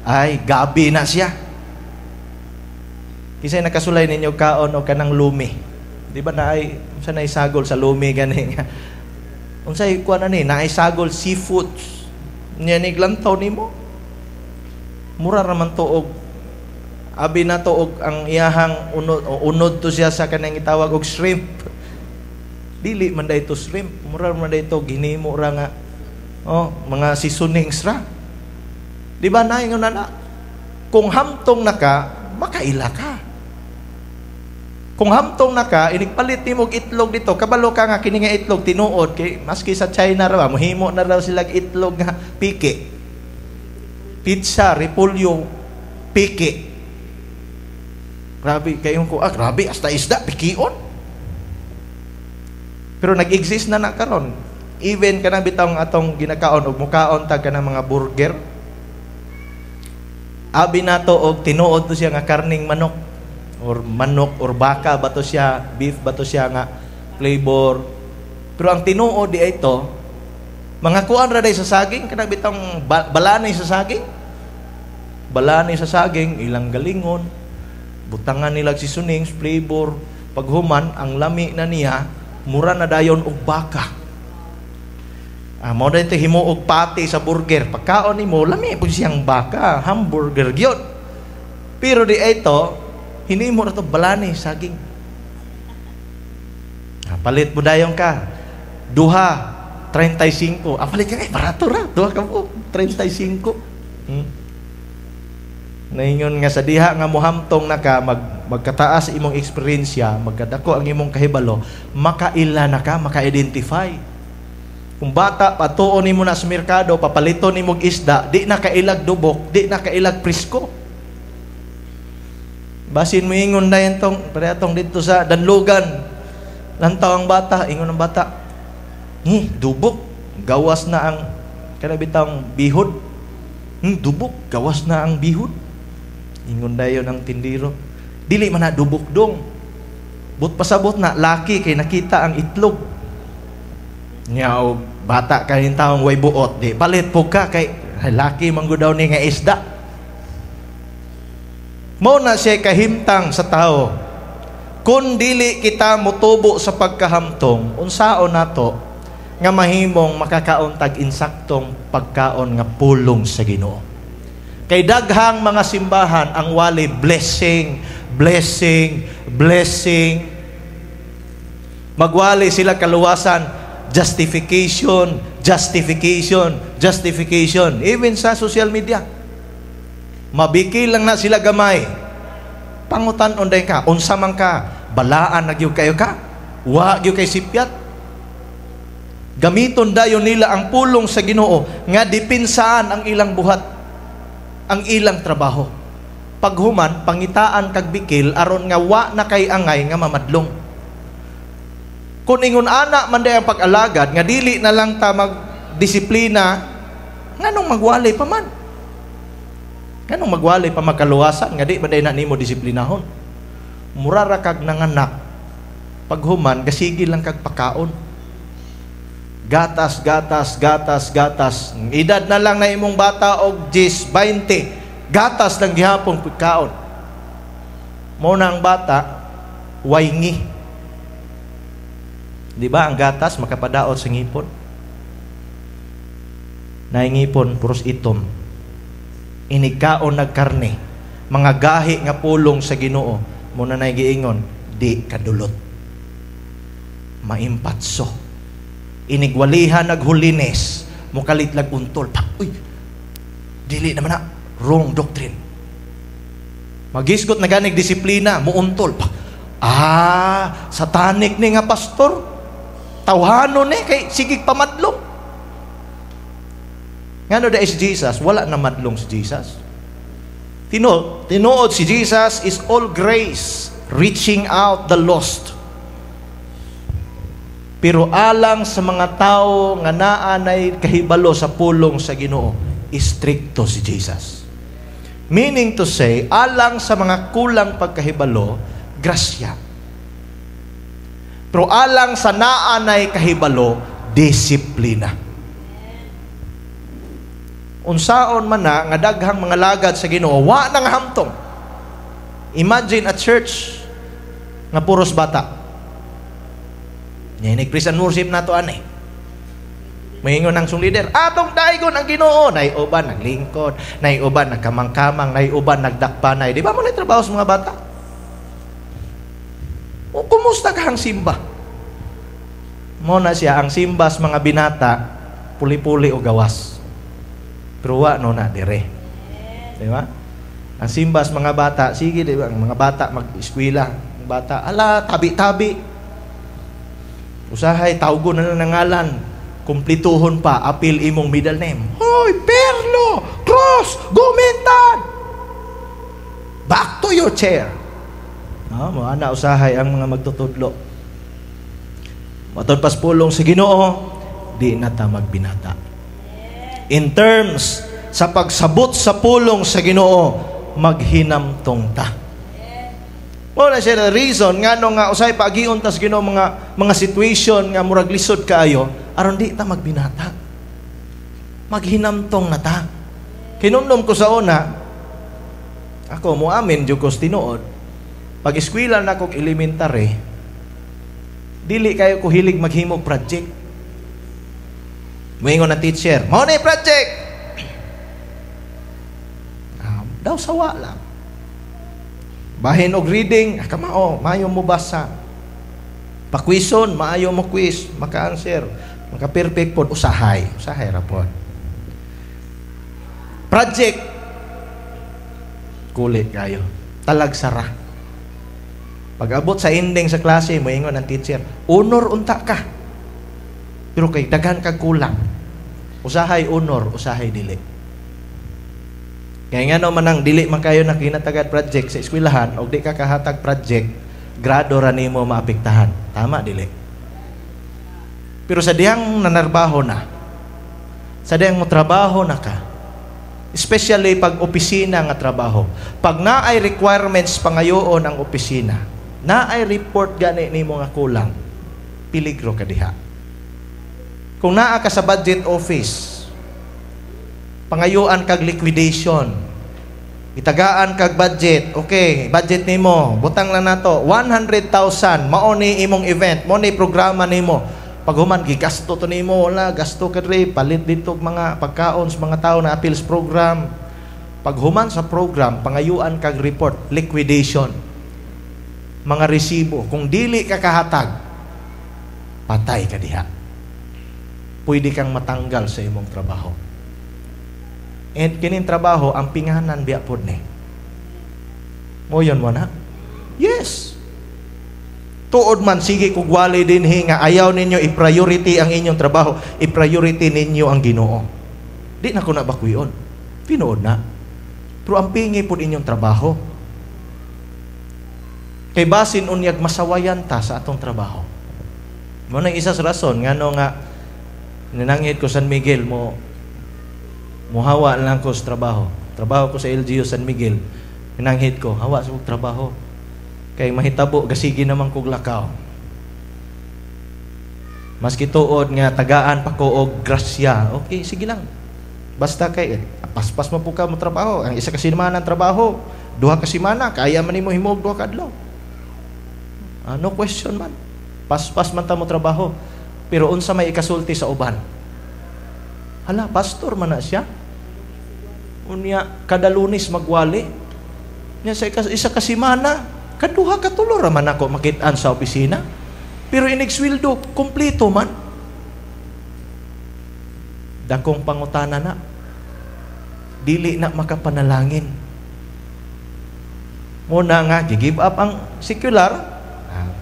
[SPEAKER 1] ay gabi na siya. Kisay nakasulay ninyo kaon o kanang lumi. Di ba na ay unsa na isagol sa lumi gani nga. Unsay kuan ani na isagol seafood. Nya niglantaw nimo. Mura ra man tuog. Abi na tuog ang iyahang unod to siya sa kanang itawag og shrimp. Dili man dayto shrimp, mura man dayto ginimo ra nga mga seasonings ra. Di ba na ingon na kung hamtong naka makaila ka. Kung hamtong naka, inigpalit ni mong itlog dito, kabalo ka nga kini nga itlog, tinuod, kay, maski sa China raw, muhimo na raw sila itlog nga piki. Pizza, repolyo, piki. Grabe, kayo ko, grabe, hasta isda, pikion. Pero nag-exist na karon. Even ka na bitang atong ginakaon, o mukaon tag ka ng mga burger. Abi na to, o tinuod to siya nga karning manok. Or manok or baka ba to siya, beef ba to siya nga flavor. Pero ang tinuod di ito, mga kuan ra day sa saging, kanang bitang balanay sa saging. Balanay sa saging, ilang galingon, butangan nila si sunings, flavor, paghuman, ang lami na niya, mura na dayon og baka. Mao dito himo og pati sa burger. Pagkaon nimo, lami po siyang baka, hamburger gyud. Pero di ito, hinimo na ito balani, saging. Palit mo dayon ka. Duha, 35. Palit ka barato ra. Duha ka po, 35. Naingon nga sa diha nga muhamtong na ka, magkataas imong eksperyensya, magkadako ang imong kahibalo, makaila na ka, maka-identify. Kung bata, patuon nimo na sa merkado, papalito nimo og isda, di na kailag dubok, di na kailag prisko. Basin mo ingon na yan tong dito sa Danlugan. Lantaw ang bata, ingon ang bata, dubok, gawas na ang kanabitang bihod. Dubok, gawas na ang bihod. Ingon na yun ang tindiro. Dili man na dubok dong. But pasabot na, laki kay nakita ang itlog. Nyaw, bata kanin taong way buot. Di, palit po ka kay laki manggudaw ni nga isda. Mao na siya kahimtang sa tao. Kung dili kita mutubo sa pagkahamtong, unsaon nato nga mahimong makakaon tag insaktong pagkaon nga pulong sa Ginoo. Kay daghang mga simbahan ang wali blessing. Magwali sila kaluwasan, justification. Even sa social media. Mabikil lang na sila gamay. Pangutan unday ka, unsa man ka, balaan nagyug kayo ka, wa gyud kay sipyat. Gamiton dayon nila ang pulong sa Ginoo nga dipinsaan ang ilang buhat, ang ilang trabaho. Paghuman, pangitaan kag bikil aron nga wa na kay angay nga mamadlong. Kung ingon ana man day ang pag-alagad nga dili na lang ta magdisiplina, nganong magwalay pa man? Nganong magwalay pa magkaluwasan nga di man day na nimo disiplinahon? Murara kag nanganak. Paghuman gasigil lang kag pakaon. Gatas. Edad na lang na imong bata og 10, 20. Gatas lang gihapon pagkaon. Mo na ang bata, wayngi. Di ba ang gatas makapadaot sa ngipon? Naingipon, puros itom. Inigkaon nagkarne. Mga gahi nga pulong sa Ginoo. Muna na giingon, di kadulot. Maimpatso. Inigwalihan naghulines. Mukalit lag untol. Uy, dili naman na. Wrong doctrine. Magisgot na ganig disiplina, muuntol. Satanic ni nga pastor. Tawhano ni, kay sigig pamadlong. Ngano da is Jesus? Wala na madlong si Jesus. Tinuod si Jesus is all grace, reaching out the lost. Pero alang sa mga tao nga naanay kahibalo sa pulong sa Ginoo, istrikto si Jesus. Meaning to say, alang sa mga kulang pagkahibalo, grasya. Pero alang sa naanay kahibalo, disiplina. Unsaon man na, nga daghang mga lagad sa Ginoo, wa nang hamtong. Imagine a church nga puros bata. Yan, nag-praise and worship na to, anay. Mahingon ng sung leader, atong daigon ang Ginoo. Naiuban naglingkod, naiuban nagkamang-kamang, naiuban nagdakpanay. Di ba mo na trabaho sa mga bata? O kumusta ka ang simba? Mo na siya, ang simba sa mga binata, puli-puli o gawas. Pero wa no na dire. Di ba? Ang simba sa mga bata, sige, di ba? Ang mga bata mag-eskwela, ang bata, ala, tabi-tabi. Usahay, tawgo na lang ng ngalan. Kumplituhon pa, apil imong middle name. Hoy, Perlo, Cross, Gumintan. Back to your chair. Mga na usahay ang mga magtutudlo. Matod pas pulong sa Ginoo, di na ta magbinata. In terms sa pagsabot sa pulong sa Ginoo, maghinamtong ta. Wala siya na reason nga nung usay pagiun tas Ginoo mga situation nga murag lisod kaayo, aron di ta magbinata. Maghinamtong na ta. Kinumdum ko sa una, ako mo amin jud ko tinuod. Pag eskwela na kog elementary, dili kayo ko hilig maghimo project. Moingon na teacher, "Mao na project." Daw sawa lang. Bahin og reading, kamao, maayo mo basa. Pakwison, maayo mo quiz, maka-answer, maka-perfect pod, usahay ra pod. Project, kulit kayo, talag sara. Pag abot sa ending sa klase, moingon ang teacher, honor unta ka. Pero kay daghan kag kulang. Usahay honor, usahay dili. Kaya nga naman ang dili man kayo nakinatagad project sa eskwelahan o di ka kahatag project, grado ra nimo maapektahan. Tama dili. Pero sa dihang nanarbaho na, sa dihang mo trabaho na ka, especially pag opisina nga trabaho, pag naay requirements pangayoon ang opisina, naay report gani nimo nga kulang, peligro ka diha. Kung naa ka sa budget office, pangayuan kag liquidation, itagaan kag budget, okay, budget nimo, butang lang nato 100,000, mao ni imong event, mao ni programa nimo. Pag human gigasto to nimo, wala gasto kadre, palit dito mga pagkaon sa mga tao na appeals program. Pag human sa program, pangayuan kag report, liquidation, mga resibo, kung dili ka kahatag, patay ka diha. Pwede kang matanggal sa imong trabaho. And kining trabaho, ang pinganan biya pod ni. Mo yun mo na? Yes. Tuod man, sige kung wali din nga, ayaw ninyo i-priority ang inyong trabaho, i-priority ninyo ang Ginoo. Di na ko na bakwion. Pinood na. Pero ang pingi pod inyong trabaho. Kay basin unyag masawayan ta sa atong trabaho. Mo nang isa sa rason, nga no nga, ninangit ko San Miguel mo muhawa lang ko sa trabaho. Trabaho ko sa LGU San Miguel. Ninanghit ko, hawa sa kong trabaho. Kay mahitabo, gasigi naman kong lakaw. Maski tuod nga tagaan pa ko og grasya. Okay, sige lang. Basta kay paspas mo po ka mo trabaho. Ang isa ka semana ng trabaho, 2 ka semana, kaya man nimo himog 2 ka adlaw. No question man. Paspas man ta mo trabaho. Pero unsa may ikasulti sa uban? Hala, pastor man na siya. Unya kada Lunes magwali. Nya sa isa ka semana, kaduha ka tulo ra man ako makit-an sa opisina. Pero inigsweldo kompleto man. Dakong pangutana na. Dili na makapanalangin. Muna nga gi-give up ang secular,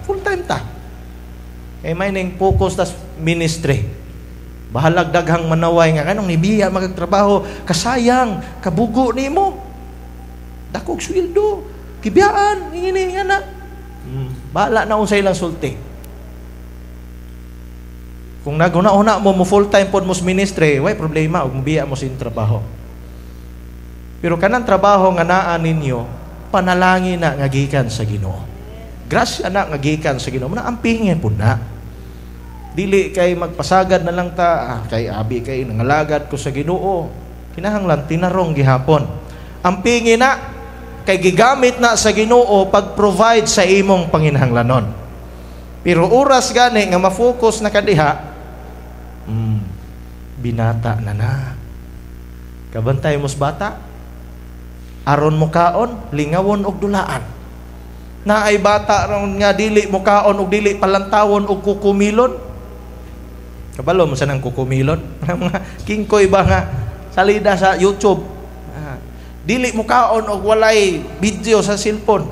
[SPEAKER 1] full time ta. Kay may ning focus tas ministry. Bahalag daghang manaway nga kanong nibiya magtrabaho, kasayang kabugo nimo. Dakog sweldo, kibiyaan, ngini nga na. Bahala na unsay lang sulti. Kung naguna-una mo full time pod mo sa ministry, way problema ug mobiya mo sa trabaho. Pero kanang trabaho nga naa ninyo, panalangin na nga gikan sa Ginoo. Grasya na nga gikan sa Ginoo, na ampingin pud na. Dili kay magpasagad na lang ta, kay abi kay nangalagad ko sa Ginoo. Kinahanglan tinarong gihapon. Ampingin na kay gigamit na sa Ginoo pag-provide sa imong panginahanglanon. Pero oras gani nga ma-focus na kadiha, binata na. Kabantay mos bata, aron mo kaon, lingawon og dulaan. Na ay bata ron nga dili mo kaon og dili palantawon og kukumilon. Kabalo mo sa nang kukumilon? Mga kingkoy ba nga salida sa YouTube. Dili mo kaon og walay video sa cellphone.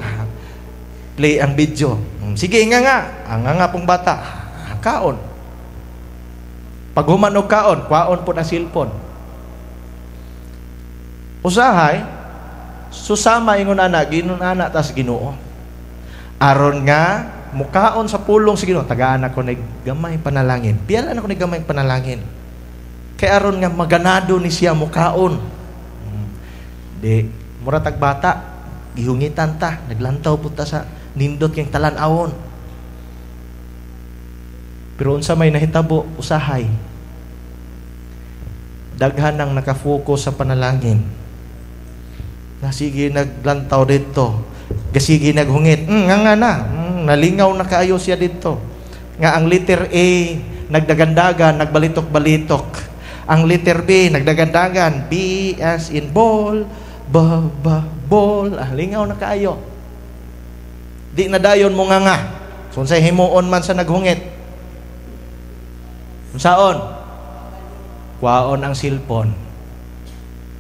[SPEAKER 1] Play ang video. Sige nga. Ang nga pong bata. Kaon. Pag human og kaon, kwaon po na cellphone. Usahay, susama ingon ana, ginon ana tas Ginoo. Aron nga mukaon sa pulong sa Ginoo, tagaan ako ni gamay panalangin. Pialan ako ni gamay panalangin. Kay aron nga maganado ni siya mukaon. Di mura tag bata, gihungitan ta, naglantaw pud ta sa nindot kang talan-awon. Pero unsa may nahitabo, usahay. Daghan nang nakafocus sa panalangin. Na sige naglantaw dito. Gasigi naghungit. Nga na. Nalingaw na kaayo siya dito. Nga ang letter A, nagdagandagan, nagbalitok-balitok. Ang letter B, nagdagandagan. B as in ball, ball. Lingaw na kaayo. Di na dayon mo nga. Sunsay himuon man sa naghungit. Unsaon? Kwaon ang cellphone.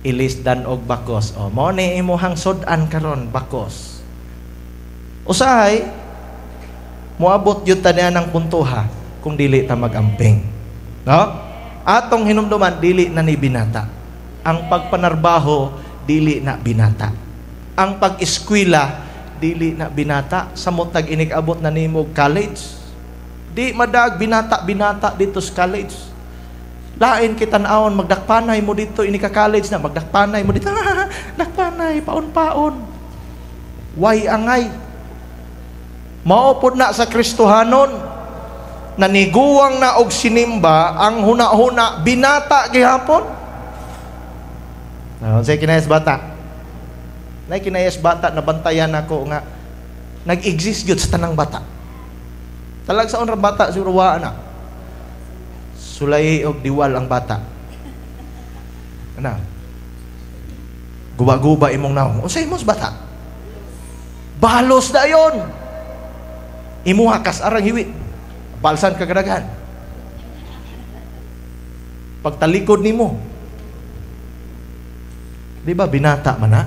[SPEAKER 1] Ilisdan og bakos. O, mo ni imuhang sudan karon bakos. Usahay, moabot yun tanian ng puntuha kung dili ta magamping. No? Atong hinumduman, dili na ni binata. Ang pagpanarbaho, dili na binata. Ang pag-eskwela, dili na binata. Samot nag-inig-abot na nimo college. Di madag binata dito sa college. Lain kita naon, magdakpanay mo dito, ini ka college na, magdakpanay mo dito, dakpanay, paon-paon. Way angay. Maupod na sa Kristohanon, naniguwang na og sinimba, ang huna-huna, binata gihapon. Say kinayas bata. Nay kinayas bata, nabantayan ako nga, nag-exist yun sa tanang bata. Talag sa onra bata, siruwaan na. Sulay og diwal ang bata. Ano? Guba-guba imong naong. O sa imong bata? Balos na yun. Imuha kas arang hiwit. Balsan kagadagan. Pagtalikod nimo. Di ba binata man ha?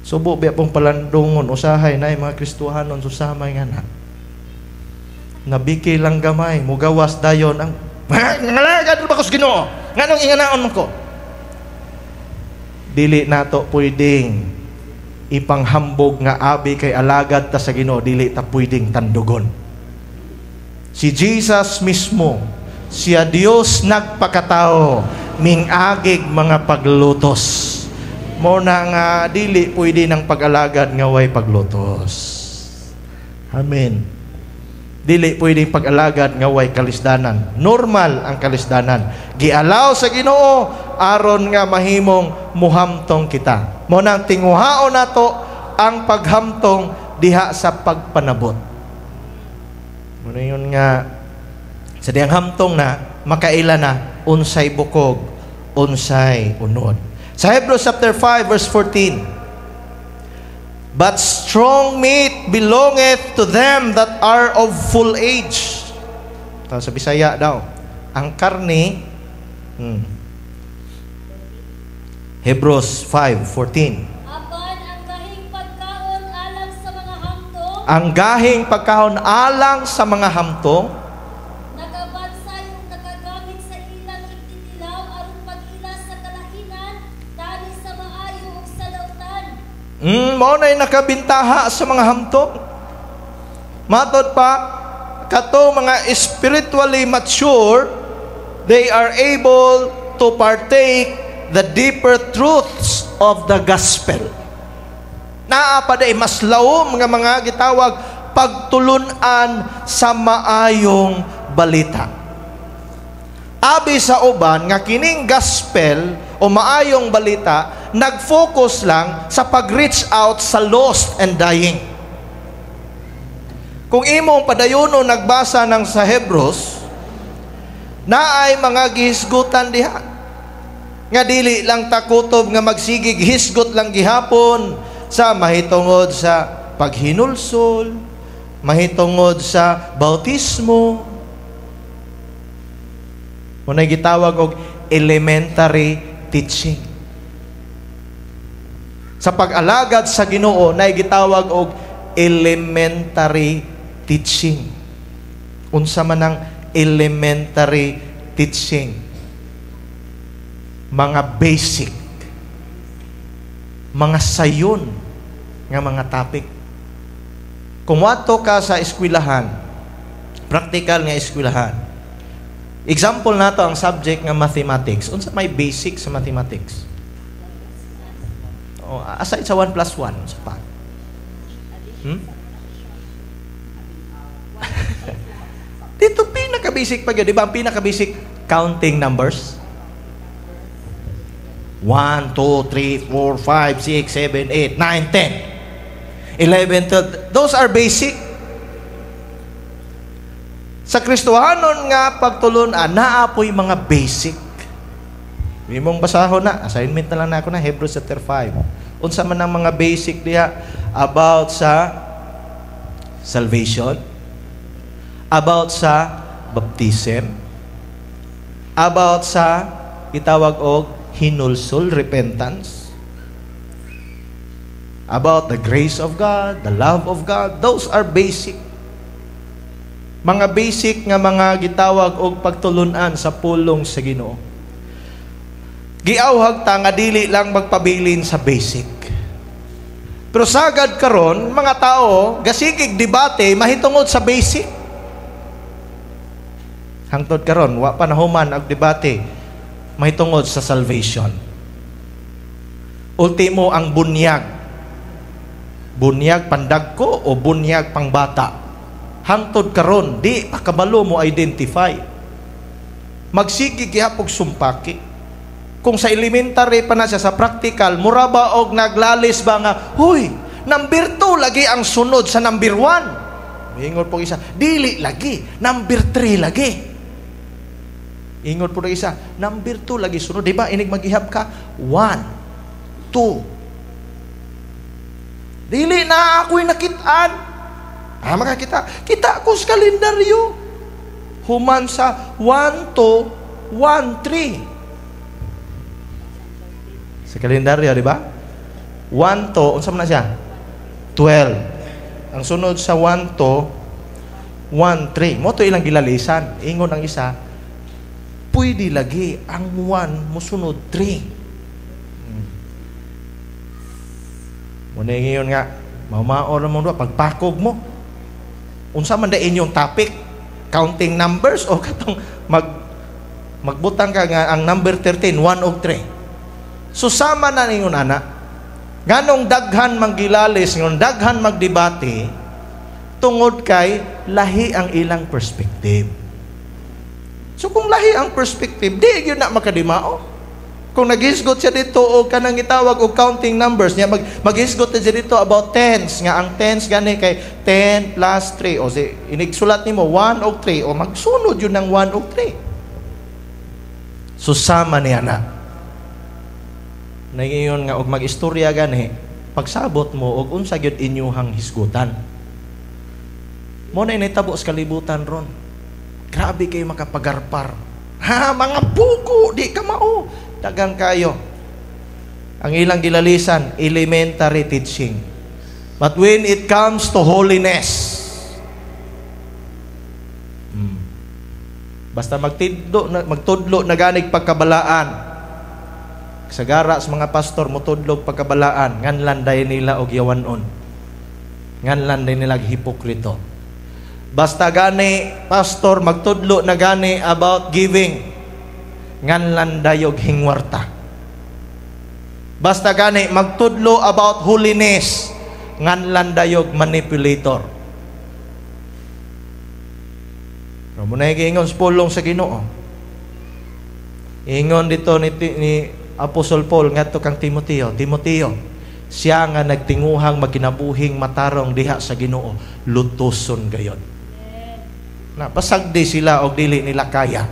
[SPEAKER 1] Subo biya pong palandungon, usahay na mga Kristohanon, susamay nga na. Nabiki lang gamay, mugawas dayon ang ngalagad ba ko sa Ginoo? Nganong inganaon mo ko? Dili nato pwedeng ipanghambog nga abi kay alagad ta sa Ginoo, dili ta pwedeng tandugon. Si Jesus mismo, siya Dios nagpakatao, mingagig mga paglutos. Mo na nga dili pwede ng pag-alagad nga way paglutos. Amen. Dili pwedeng pag-alagad nga way kalisdanan. Normal ang kalisdanan. Gialaw sa Ginoo aron nga mahimong muhamtong kita. Mo nang tinguhaon nato ang paghamtong diha sa pagpanabot. Mo na yun nga sa diyang hamtong na makaila na unsay bukog, unsay unod. Sa Hebrews chapter 5 verse 14. But strong meat belongeth to them that are of full age. Ito sa Bisaya daw. Ang karne, Hebrews 5:14.
[SPEAKER 2] Apan ang gahing pagkaon alang sa mga hamtong.
[SPEAKER 1] Ang gahing pagkaon alang sa mga hamtong.
[SPEAKER 2] Nagabansa yung nagagamit sa ilang ititilaw aron pag-ila sa kalahinan dali sa maayo ug sa dautan.
[SPEAKER 1] Mao na'y nakabintaha sa mga hamtong. Matod pa, kato mga spiritually mature, they are able to partake the deeper truths of the gospel. Naa pa day mas laom mga gitawag pagtulunan sa maayong balita. Abi sa uban nga kining gospel o maayong balita nag-focus lang sa pag-reach out sa lost and dying. Kung imong padayono nagbasa ng sa Hebrews, naay mga gihisgutan diha. Nga dili lang takutob nga magsigig hisgot lang gihapon sa mahitungod sa paghinulsol, mahitungod sa bautismo. Muna'y gitawag og elementary teaching. Sa pag-alagad sa Ginoo, na'y gitawag og elementary teaching. Unsa man ang elementary teaching? Mga basic, mga sayon nga mga topic. Kung wato ka sa eskwelahan, practical nga eskwelahan. Example nato ang subject nga mathematics. Unsa may basic sa mathematics? Aside sa 1 plus 1, unsa pa? Dito pinaka-basic pa gyud, di ba? Ang pinaka-basic counting numbers. 1, 2, 3, 4, 5, 6, 7, 8, 9, 10, 11, 12. Those are basic. Sa Kristohanon nga pagtulunan, naapoy mga basic. Imong basahon na, assignment na lang na ako na, Hebrews chapter 5. Unsa man ang mga basic diha about sa salvation, about sa baptism, about sa itawag og hinulsol, repentance, about the grace of God, the love of God. Those are basic. Mga basic nga mga gitawag og pagtulunan sa pulong sa Ginoo. Giawhag ta nga dili lang magpabilin sa basic. Pero sagad karon mga tao gasikig debate mahitungod sa basic. Hangtod karon wa pa nahuman ang debate mahitungod sa salvation. Ultimo ang bunyag. Bunyag pandagko o bunyag pangbata. Hangtod karon di pa kabalo mo identify. Magsigi gihapog sumpaki. Kung sa elementary pa na siya, sa practical, mura ba og naglalis ba nga, huy, number 2 lagi ang sunod sa number 1. Ingod po isa, dili lagi, number 3 lagi. Ingod po isa, number 2 lagi sunod. Diba, inig mag-ihap ka, 1, 2. Dili na ako'y nakitaan. Makakita. Kita ko sa kalendaryo. Human sa 1, 2, 1, 3. Sa kalendaryo, di ba? 1 to, unsa man na siya? 12. Ang sunod sa 1 to, 1, 3. Mo to ilang gilalisan. Ingon ang isa, pwede lagi ang 1 musunod 3. Muna ngayon nga, mamaor mo doon, pagpakog mo. Unsa man da inyong topic? Counting numbers o katong magbutang ka nga ang number 13, 1 o 3. Susama na ninyo anak. Ganong daghan manggilalis, ngon daghan magdebate tungod kay lahi ang ilang perspective. So kung lahi ang perspective, di yun na makadimao. Kung naghisgot siya dito o kanang itawag o counting numbers niya, maghisgot siya dito about tens, nga ang tens gani kay 10 plus 3 o inigsulat nimo 1 o 3 o magsunod yun ng 1 o 3. Susama niya na. Ngayon nga og mag-istorya gani, pagsabot mo og unsa gyud inyuhang hisgutan. Mo na initabo sa kalibutan ron. Grabe kayo makapagarpar. Ha, mga buko, di ka mao. Dagang kayo. Ang ilang gilalisan, elementary teaching. But when it comes to holiness, basta magtudlo na ganig pagkabalaan. Sagara sa mga pastor motudlog pagkabalaan, nganlanday nila og yawanon. Nganlanday nila hipokrito. Basta gani pastor magtudlo na gani about giving, nganlanday og hingwarta. Basta gani magtudlo about holiness, nganlanday og manipulator. Pero muna giingon sa pulong sa Ginoo. Ingon dito ni Apostol Paul ngadto kang Timoteo, siya nga nagtinguhang magkinabuhing matarong diha sa Ginoo, lutuson gayon. Na pasagdi sila og dili nila kaya.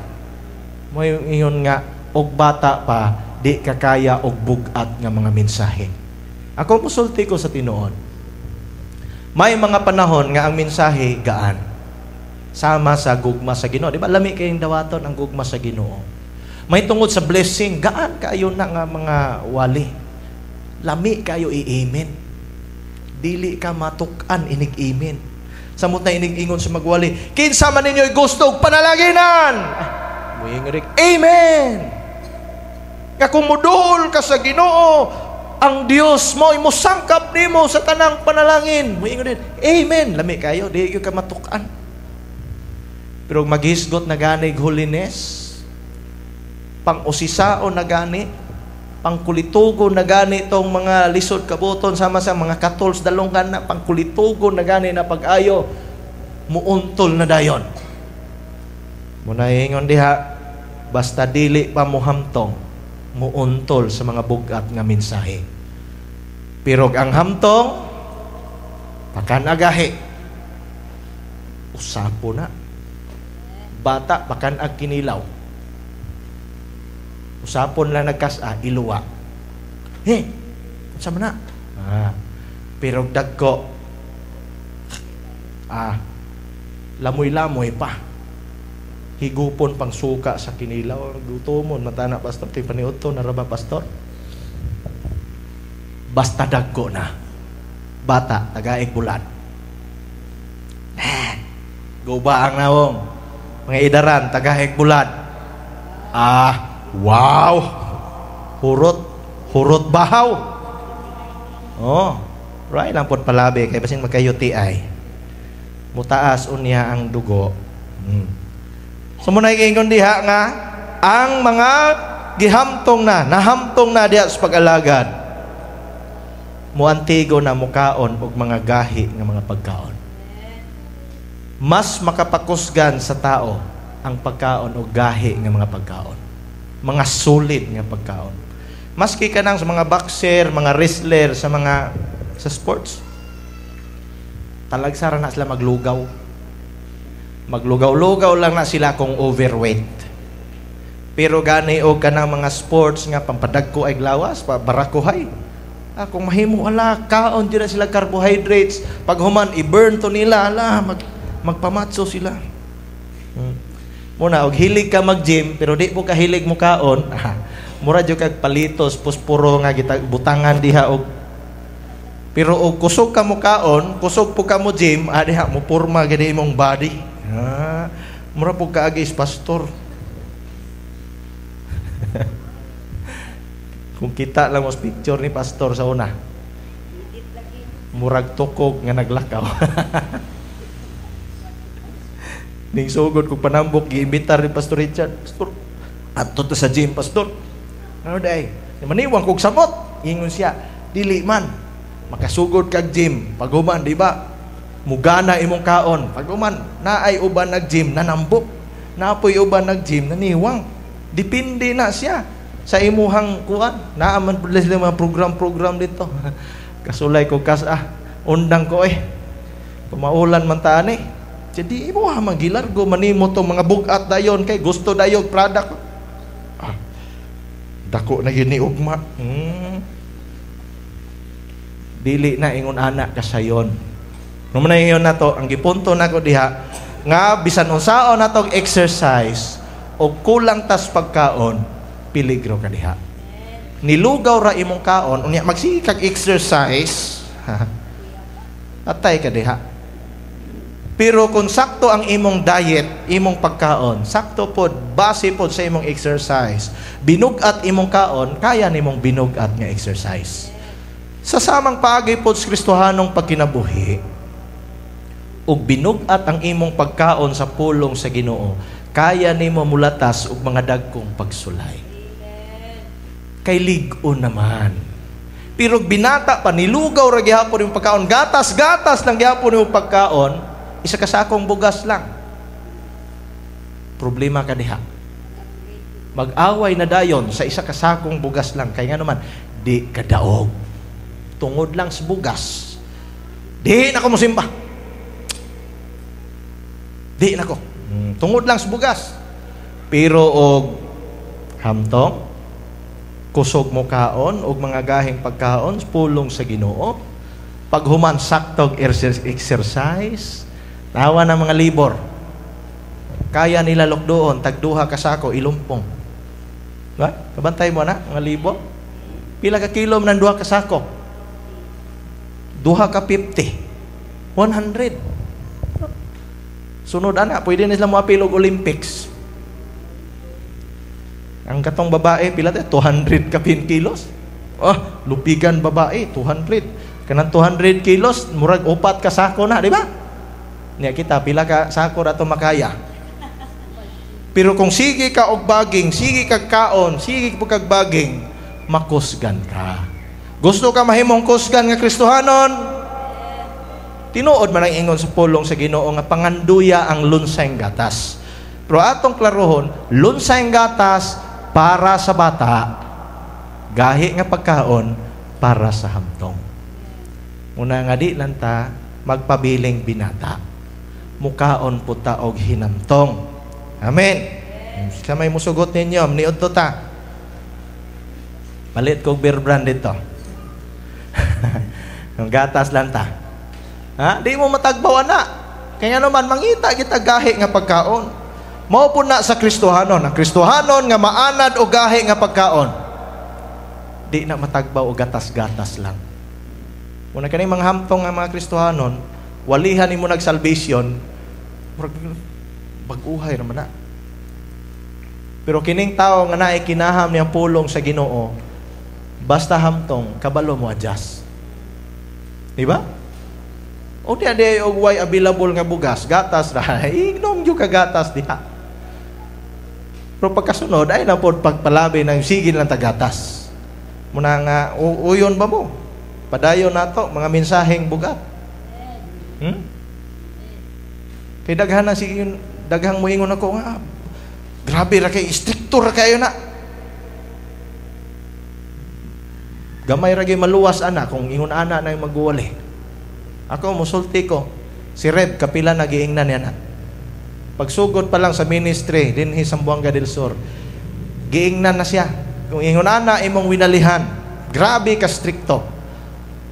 [SPEAKER 1] Mo ingon nga og bata pa di kakaya og bugat nga mga mensahe. Ako musulti ko sa tinuod. May mga panahon nga ang mensahe gaan. Sama sa gugma sa Ginoo. Di ba lami kayong dawaton ang gugma sa Ginoo? May tungod sa blessing, gaan kayo na nga mga wali. Lami kayo i-amen. Dili ka matukan inig-amen. Samot na inig-ingon sa magwali, kinsa man ninyo'y gusto panalaginan. Muingrig, amen. Nga kumudol ka sa Ginoo, ang Dios mo, imusangkap nimo sa tanang panalangin. Muingrig, amen. Lami kayo, di ka matukan. Pero maghisgot na ganig holiness, pang-usisao na gani, pangkulitugo na gani itong mga lisod kabuton sama sa mga katols dalungan na pangkulitugo na gani na pag-ayo, muuntol na dayon. Muna ingon diha, basta dili pa muhamtong, muuntol sa mga bugat nga mensahe. Pero ang hamtong, pakanagahi, usapo na. Bata, pakanag kinilaw. Usapon lang nagkasa, iluwa. Sama na. Pero dagko, lamoy-lamoy pa. Higupon pang suka sa kinilaw. Gutomon, matana pastor, tipaniot to, naraba pastor. Basta dagko na. Bata, tagaig bulan. Guba ang nawong. Mga idaran, tagahig bulad. Wow! Hurot bahaw. Right lang po palabi, kaya basin magka-UTI. Mutaas unya ang dugo. So muna ikingon diha nga, ang mga nahamtong na diha sa pag-alagad, muantigo na mukaon og mga gahi nga mga pagkaon. Mas makapakusgan sa tao ang pagkaon o gahi nga mga pagkaon. Mga solid nga pagkaon. Maski ka nang sa mga boxer, mga wrestler, sa sports, talagsara na sila maglugaw. Maglugaw-lugaw lang na sila kung overweight. Pero gani o ka ng mga sports nga pampadagko ay glawas, barakuhay. Kung mahimo, kaon din na sila carbohydrates. Pag human, i-burn to nila, magpamatso sila. Muna, og hilig ka mag-gym, pero di mo kahilig mo kaon, mura dyo kag palitos, puspuro nga, butangan diha og. Pero og kusog ka mo kaon, kusog po ka mo gym, diha mo purma gani imong body. Mura po kaagis pastor. Kung kita lang os picture ni pastor sa una, murag tukog nga naglakaw. Ning sugod kung panambok, giimbitar ni Pastor Richard. Pastor, ato to sa gym, Pastor. Ano day? Maniwang kong samot. Ingon siya, dili man. Makasugod kag gym. Pag human, di ba? Mugana imong kaon. Pag human, naay uban nag-gym, nanambok. Naapoy uban nag-gym, naniwang. Dipindi na siya sa imuhang kuan. Naaman po sila mga program dito. Kasulay ko undang ko Pamaulan man taan Jadi imo magilargo manimo tong mga bugat dayon kay gusto dayog product. Dako na yun ni ugma. Dili na ingon anak kasayon. Nung na nato ang gipunto nako diha nga bisan unsaon natong exercise o kulang tas pagkaon, peligro ka diha. Nilugaw ra imong kaon unya magsige kag exercise. Atay ka diha. Pero kung sakto ang imong diet, imong pagkaon, sakto pod, base pod sa imong exercise, binugat imong kaon, kaya nimong binugat nga exercise. Sa samang paagi pod sa Kristohanong pagkinabuhi, ug binugat ang imong pagkaon sa pulong sa Ginoo, kaya nimo mulatas og mga dagkong pagsulay. Kay lig-on naman. Pero binata pa, nilugaw ra gihapon yung pagkaon, gatas lang gihapon yung pagkaon, isa ka sakong bugas lang. Problema ka diha. Mag-away na dayon sa isa ka sakong bugas lang. Kaya nga naman, di ka daog. Tungod lang sa bugas. Di na ko musimba. Di na ko. Tungod lang sa bugas. Pero og hamtong, kusog mo kaon, og mga gahing pagkaon, pulong sa Ginoo, paghuman saktog exercise, tawa ng mga libor. Kaya nila lokdoon, tagduha ka sako, ilumpong. Diba? Kabantay mo na, mga libor. Pila ka kilo ng duha ka sako? Duha ka 50. 100. Sunod pwede na sila mo-apil og Olympics. Ang katong babae, pila tayo? 200 ka kilos. Lupigan babae, 200. Kanang 200 kilos, murag 4 ka sako na, di ba? Niya kita, pila ka sako rato makaya. Pero kung sige ka og baging, sige kag kaon, sige kag baging, makusgan ka. Gusto ka mahimong kusgan nga Kristohanon? Tinuod man ang ingon sa pulong sa Ginoo nga panganduya ang lunsayng gatas. Pero atong klarohon, lunsayng gatas para sa bata, gahi nga pagkaon para sa hamtong. Una nga di lang ta magpabiling binata. Mukaon po ta og hinamtong. Amen. Sa may musugot ninyo, niod to ta. Palit kog beer brand dito. Ang gatas lang ta. Di mo matagbaw na. Kaya naman mangita kita gahi nga pagkaon. Mao po na sa Kristohanon. Ang Kristohanon nga maanad o gahi nga pagkaon. Di na matagbaw o gatas-gatas lang. Muna kaning mga hamtong nga mga Kristohanon, walihan nimo nagsalvation, Bag-uhay naman na. Pero kining tao nga naay kinaham niyang pulong sa Ginoo, basta hamtong kabalo mo adjust. Di ba? O di ade og way available nga bugas, gatas ra. Ignom jud ka gatas diha. Pero pagkasunod ay na pod pagpalabi ng sigil lang tagatas. Muna nga uyon ba mo? Padayon nato mga mensaheng bugat. Kay daghan na sige daghang moingon ako nga grabe ra kay stricto ra kayo na. Gamay ra gyud maluwas ana kung ingon ana na magwali. Ako musulti ko si Reb kapila nagiingnan niya na. Pagsugod pa lang sa ministry dinhi sa Buanga del Sur. Giingnan na siya. Kung ingon ana imong winalihan, grabe ka stricto.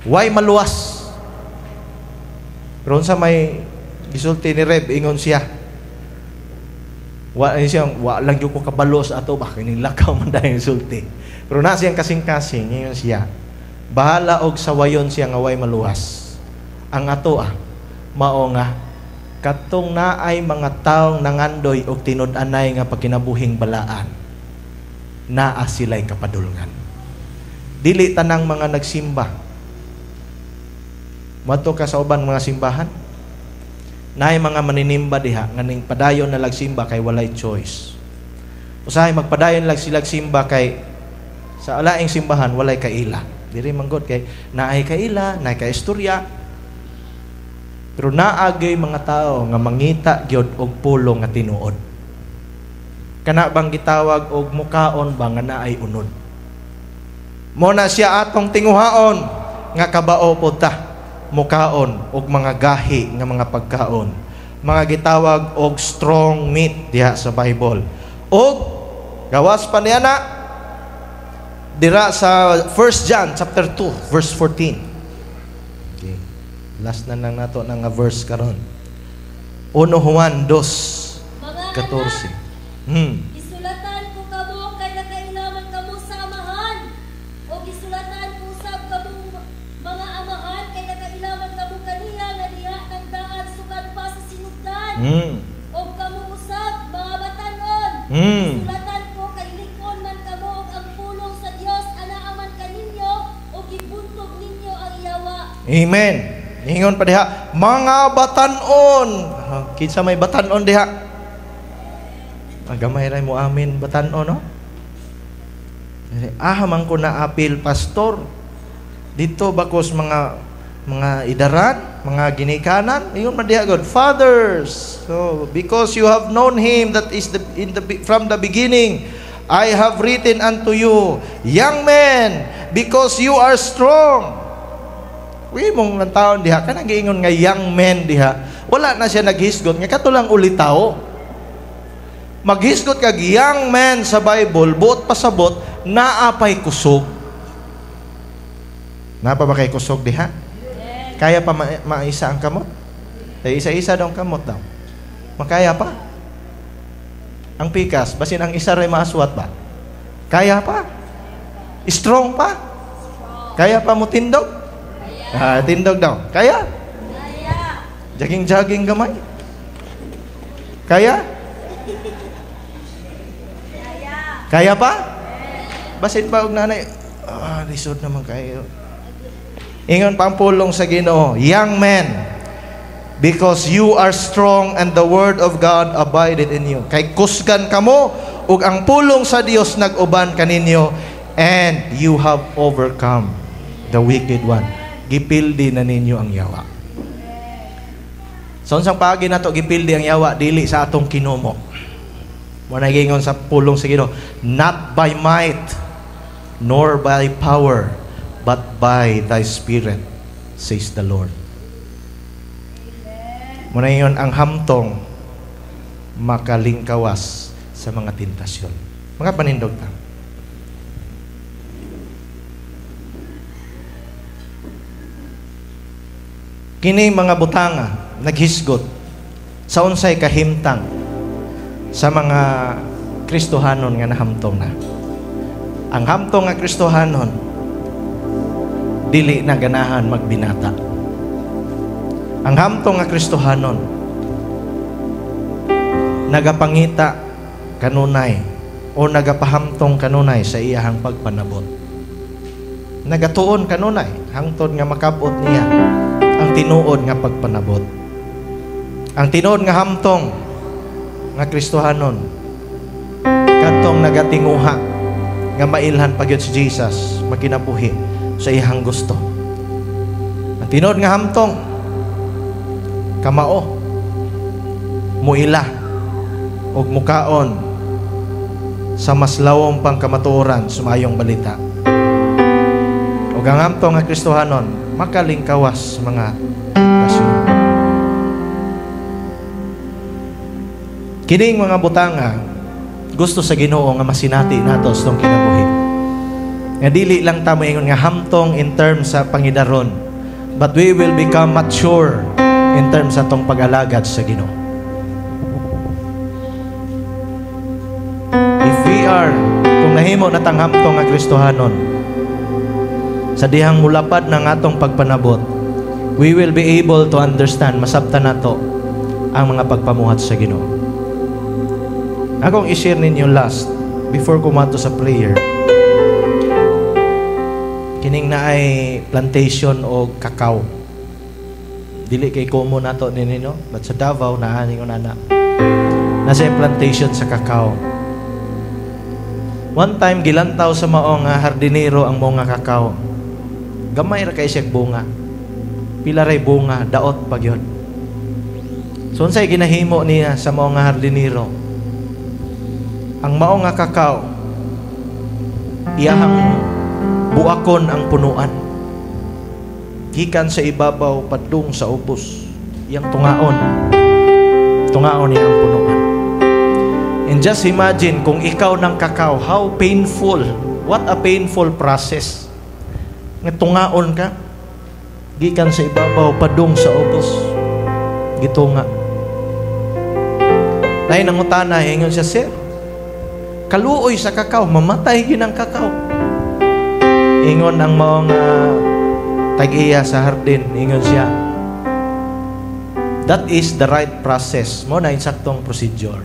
[SPEAKER 1] Why maluwas? Pero sa may gisulti ni Reb ingon siya. Wa lang yung ko kabalos ato ba kinilakaw man dahil sulti. Pero na siyang kasing-kasing ngayon siya. Bahala og sawayon siya nga way maluwas. Ang ato mao nga katong naay mga taong nangandoy og tinud-anay nga pagkinabuhing balaan. Naa sila'y kapadulngan. Dili tanang mga nagsimba. Mato ka sa uban mga simbahan. Naay mga maninimba diha nga ning padayon na lagsimba kay walay choice. Usahay magpadayon lag sila simba kay sa alaing simbahan walay kaila. Diri manggod kay naay kaila, naay ka istorya. Pero naagay mga tao nga mangita gyud og pulong nga tinuod. Kana bang gitawag og mukaon ba nga naay unod. Mo na siya atong tinguhaon nga kabao pod ta. Mukaon og mga gahi nga mga pagkaon, mga gitawag og strong meat diha sa Bible. Og gawas pa niya na dira sa 1 John chapter 2 verse 14. Okay. Last na lang nato nga verse karon. 1 Juan 2:14.
[SPEAKER 2] Isulatan ko kamo kay nakailaman kamo sa amahan. O isulatan ko usab kamo mga amahan kay nakailaman kamo kaniya nga diha ng daan sugad pa sa sinugdan. O kamo usab mga batan-on. Isulatan ko kay likon man kamo og ang pulong sa Dios anaa man kaninyo o gibuntog ninyo ang yawa.
[SPEAKER 1] Amen. Ingon pa diha mga batan-on. Kinsa may batan-on diha? Gamay ray mo amin batan-on no? Man ko na apil pastor. Dito bakos mga idaran, mga ginikanan, ingon man diha God, fathers. So because you have known him that is from the beginning, I have written unto you, young men, because you are strong. Uy mong ng taon diha kanang giingon nga young men diha. Wala na siya naghisgot nga katulang ulitaw. Maghisgot kag young men sa Bible, buot pasabot, naapay kusog. Napa ba kay kusog diha? Kaya pa maisa ang kamot? Isa-isa daw ang kamot daw. Makaya pa? Ang pikas, basin ang isa ray maaswat ba? Kaya pa? Strong pa? Kaya pa mo tindog? Tindog daw. Kaya? Jaging-jaging gamay? Kaya? Kaya pa? Basit pa og nanay, lisod naman kayo. Ingon pa ang pulong sa Ginoo, young men, because you are strong and the word of God abided in you. Kay kusgan kamo ug ang pulong sa Dios nag-uban kaninyo and you have overcome the wicked one. Gipildi na ninyo ang yawa. So unsang paagi nato gipildi ang yawa dili sa atong kinumo. Managingon sa pulong sa Ginoo, not by might nor by power but by thy spirit, says the Lord. Managingon ang hamtong makalingkawas sa mga tentasyon. Mga panindog ta. Kini mga butanga naghisgot sa unsay kahimtang sa mga Kristohanon nga nahamtong na. Ang hamtong nga Kristohanon dili na ganahan magbinata. Ang hamtong nga Kristohanon nagapangita kanunay o nagapahamtong kanunay sa iyahang pagpanabot. Nagatuon kanunay hangtod nga makabot niya ang tinuod nga pagpanabot. Ang tinuod nga hamtong nga Kristohanon kadtong nagatinguha nga mailhan pagyud si Jesus magkinabuhi sa iyang gusto. Ang tinuod nga hamtong kamao muila og mukaon sa mas lawom pang kamatuoran sumayong balita. Ug ang hamtong nga Kristohanon makalingkawas mga okasyon. Kining mga butanga gusto sa Ginoo nga masinati nato sa tong kinabuhi. Nga dili lang ta moingon nga hamtong in terms sa pangidaron, but we will become mature in terms sa tong pag-alagad sa Ginoo. If we are, kung nahimo natang hamtong nga Kristohanon sa dihang mulapad ng atong pagpanabot, we will be able to understand, masabtan nato ang mga pagpamuhat sa Ginoo. Akong i-share ninyo last before kumato sa prayer. Kining na ay plantation o kakao. Dili kay komo nato ninyo, but sa Davao naani ko nana. Nasa plantation sa kakao. One time gilantaw sa mao nga hardinero ang mga kakao. Gamay ra kay siya bunga. Pila ray bunga, daot pagyod. So unsay ginahimo niya sa mao nga hardinero? Ang mao nga kakao iyahang buakon ang punuan. Gikan sa ibabaw padung sa ubos. Iyang tungaon. Tungaon niya ang punuan. And just imagine kung ikaw ng kakao, how painful. What a painful process. Nga tungaon ka. Gikan sa ibabaw padung sa ubos. Gitunga. Lain ang utana, ingon siya, sir, kaluoy sa kakao, mamatay yun ang kakao. Ingon ang mga tag-iya sa hardin, ingon siya, that is the right process. Mo na insaktong procedure.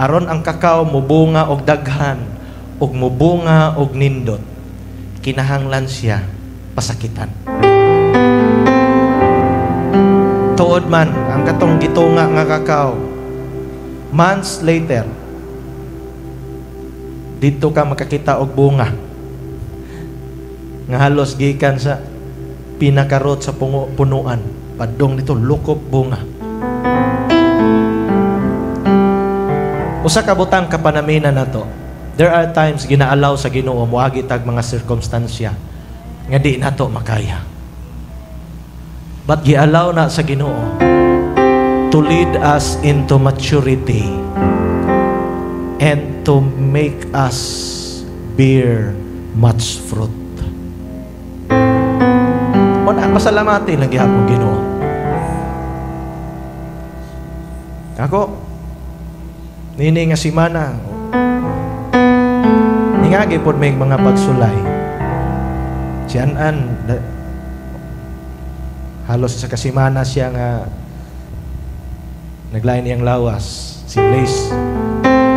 [SPEAKER 1] Aron ang kakao mubunga og daghan, og mubunga og nindot, kinahanglan siya pasakitan. Tuod man, ang katong gitunga nga kakao, months later, dito ka makakita og bunga nga halos gikan sa pinakarot sa punuan padong dito lukop bunga. Usa ka butang kapanamina nato, there are times ginaalaw sa Ginoo moagi tag mga sirkumstansya nga di nato makaya, but gialaw na sa Ginoo to lead us into maturity and to make us bear much fruit. Una, pasalamatin lang gihapon Ginoo. Ako, nini nga simana, ningagi po may mga pagsulay. Si Anan, halos sa kasimana siya nga naglain niyang lawas. Si Blaze,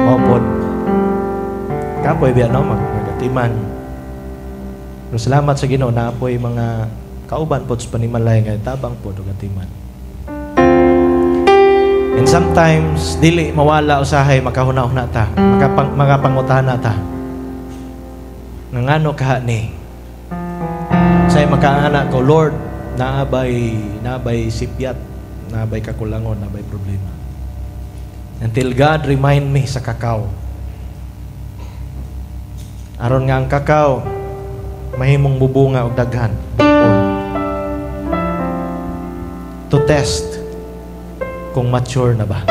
[SPEAKER 1] mopod kapoy biya no magatiman. Pero salamat sa Ginoo na apoy mga kauban pod sa panimalay nga tabang pod og atiman. And sometimes dili mawala usahay makahuna-huna ta, makapangutahan ta. Ngano kaha ni say makaana ko, Lord, naabay sipyat, naabay kakulangon, naabay problema. Until God remind me sa kakao. Aron nga ang kakao mahimong bubunga og daghan. To test kung mature na ba.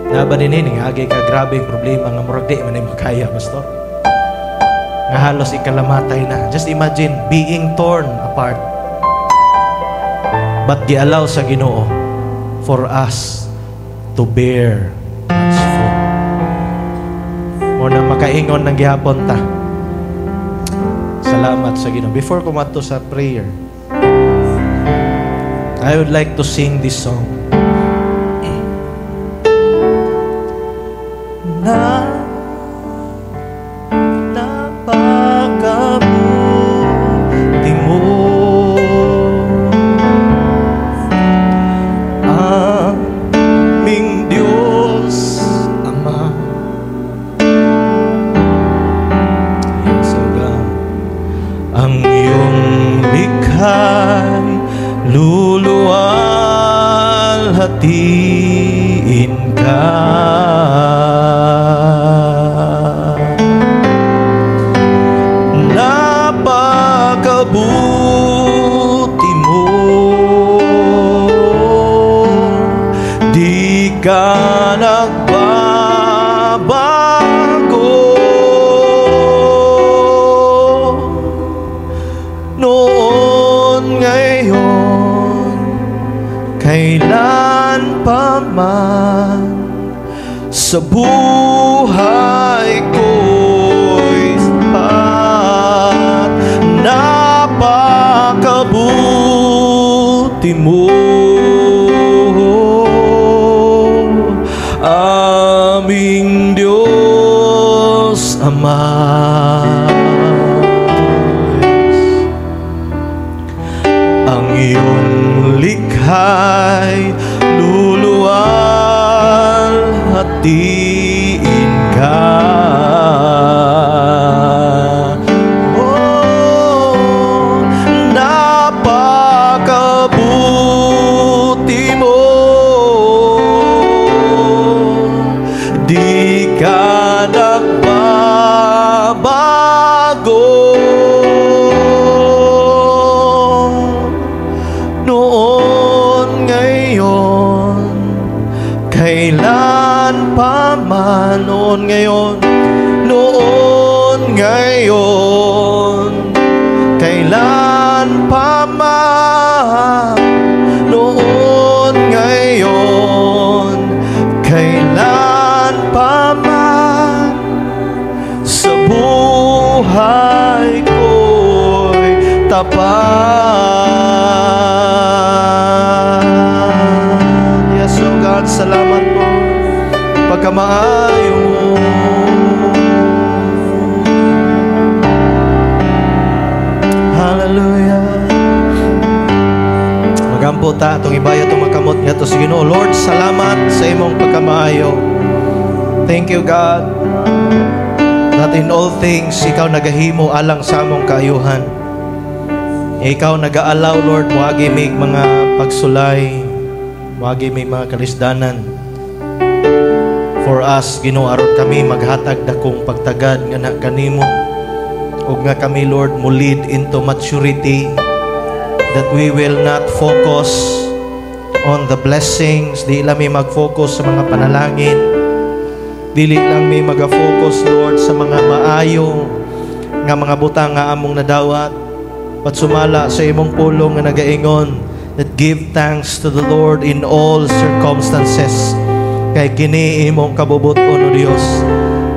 [SPEAKER 1] Na ba nini nga agay ka grabe problema nga murag di man makaya, pastor. Nga halos ikalamatay na. Just imagine being torn apart. But gialaw sa Ginoo for us to bear much fruit. Muna makaingon ng gihapon ta. Salamat sa Ginoo. Before kumato sa prayer, I would like to sing this song. na napakabuti mo. Aming Diyos Ama. Yes, O God. Ang iyong likha'y luluwalhatiin ka. Napakabuti mo, di ka nagbabago. Noon, ngayon, kailan pa man, sa buhay ko'y sapat. Napakabuti mo, aming Diyos Ama. Ang iyong likha'y luluwalhatiin ka. Oh, napakabuti mo, di ka nagbabago. Noon, ngayon, kailan pa man. Noon, ngayon, kailan pa man. Noon, ngayon, kailan pa man, sa buhay ko'y tapat. Yes, O God, salamat po pagkamaayo mo. Hallelujah. Magampo ta itong ibaya itong makamot nga ito sa Ginoo. Lord, salamat sa imong pagkamaayo. Thank you, God, that in all things ikaw nagahimo alang sa among kaayuhan. Ikaw nag-aalaw, Lord, muagi may mga pagsulay, muagi may mga kalisdanan for us, Ginoo, aron kami maghatag dakong pagtagad nga na kanimo, ug nga kami, Lord, mo lead into maturity, that we will not focus on the blessings, di lang may mag-focus sa mga panalangin, dili lang may mag-focus, Lord, sa mga maayo nga mga butang nga among nadawat, but sumala sa imong pulong nga nagaingon that give thanks to the Lord in all circumstances, kay kini imong kabubuton, O Dios.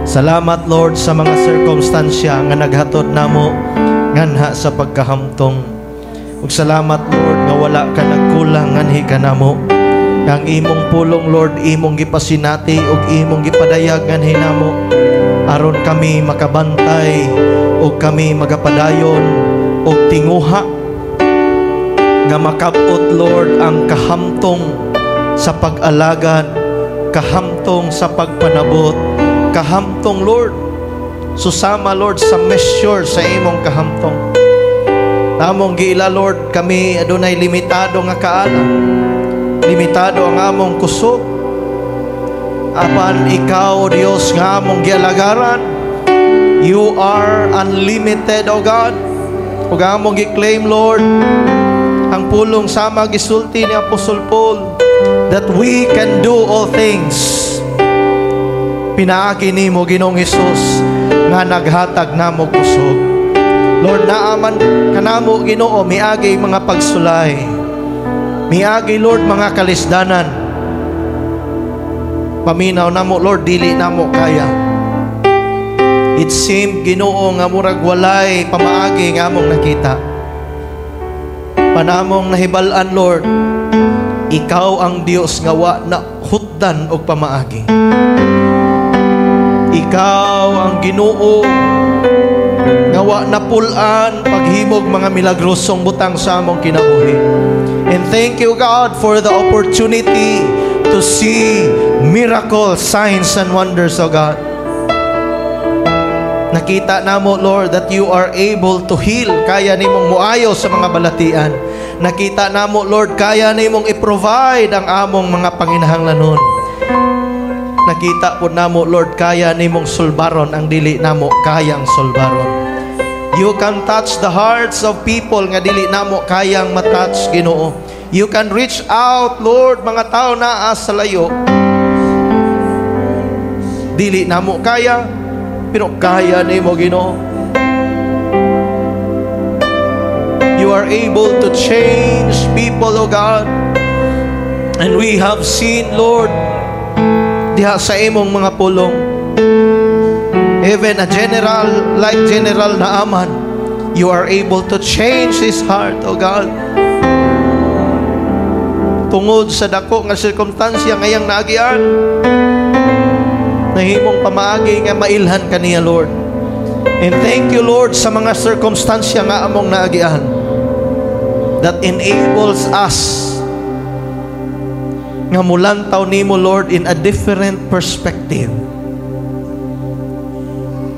[SPEAKER 1] Salamat, Lord, sa mga circumstansya nga naghatod namo nganha sa pagkahamtong. Ug salamat, Lord, nga wala ka nagkulang nganhi ka namo. Kang imong pulong, Lord, imong gipasinati ug imong gipadayag nganhi namo, aron kami makabantay ug kami magapadayon ug tinguha nga makabot, Lord, ang kahamtong sa pag-alagad, kahamtong sa pagpanabot, kahamtong, Lord, susama, Lord, sa measure sa imong kahamtong. Namong giila, Lord, kami adunay limitado nga kaala, limitado ang among kusog, apan ikaw, Dios, nga among gialagaran. You are unlimited, O God. Ug among gi-claim, Lord, ang pulong sama gisulti ni Apostol Paul, that we can do all things. Pinaagi nimo, Ginoong Hesus, nga naghatag namo kusog. Lord, naaman kanamo, Ginoo, miagi mga pagsulay, miagi, Lord, mga kalisdanan. Paminaw namo, Lord, dili namo kaya. It seemed, Ginoo, nga murag walay pamaagi nga among nakita. Panamong nahibalan, Lord, ikaw ang Dios nga wa na hutdan og pamaagi. Ikaw ang Ginoo nga wa napulan paghimog mga milagrosong butang sa among kinabuhi. And thank you, God, for the opportunity to see miracles, signs, and wonders, O God. Nakita namo, Lord, that you are able to heal. Kaya nimong muayo sa mga balatian. Nakita namo, Lord, kaya nimong i-provide ang among mga panginahanglanon. Nakita po namo, Lord, kaya nimong sulbaron ang dili namo kayang sulbaron. You can touch the hearts of people nga dili namo kayang matouch, Ginoo. You can reach out, Lord, mga tao na sa layo. Dili namo kaya, pero kaya nimo, Ginoo. You are able to change people, O God. And we have seen, Lord, diha sa imong mga pulong, even a general like General Naaman, you are able to change his heart, O God. Tungod sa dako nga sirkumstansya ngayang naagian, nahimong pamaagi nga mailhan kaniya, Lord. And thank you, Lord, sa mga sirkumstansya nga among naagian that enables us nga mulantaw nimo, Lord, in a different perspective.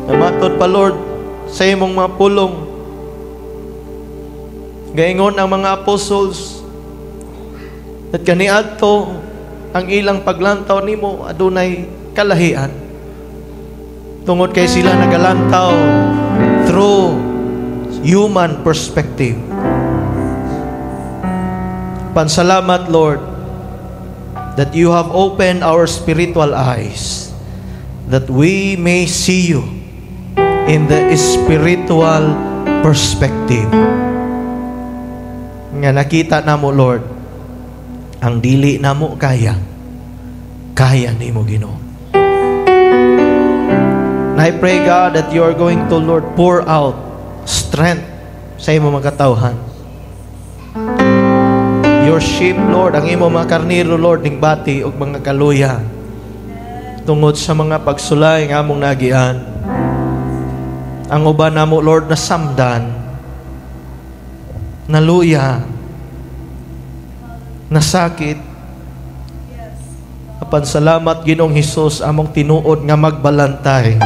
[SPEAKER 1] Namatod pa, Lord, sa imong mga pulong, gaingon ang mga apostles at kaniadto ang ilang paglantaw nimo adunay kalahian. Tungod kay sila nagalantaw through human perspective. Pansalamat, Lord, that you have opened our spiritual eyes, that we may see you in the spiritual perspective. Nga nakita namo, Lord, ang dili namo kaya nimo, Ginoo. And I pray, God, that you are going to, Lord, pour out strength sa imo mga katawhan. Your sheep, Lord, ang imo mga karniro, Lord, ning bati ug mga kaluya tungod sa mga pagsulay nga among nagian. Ang uban namo, Lord, nasamdan, naluya, nasakit. Apan salamat, Ginoong Hesus, among tinuod nga magbalantay,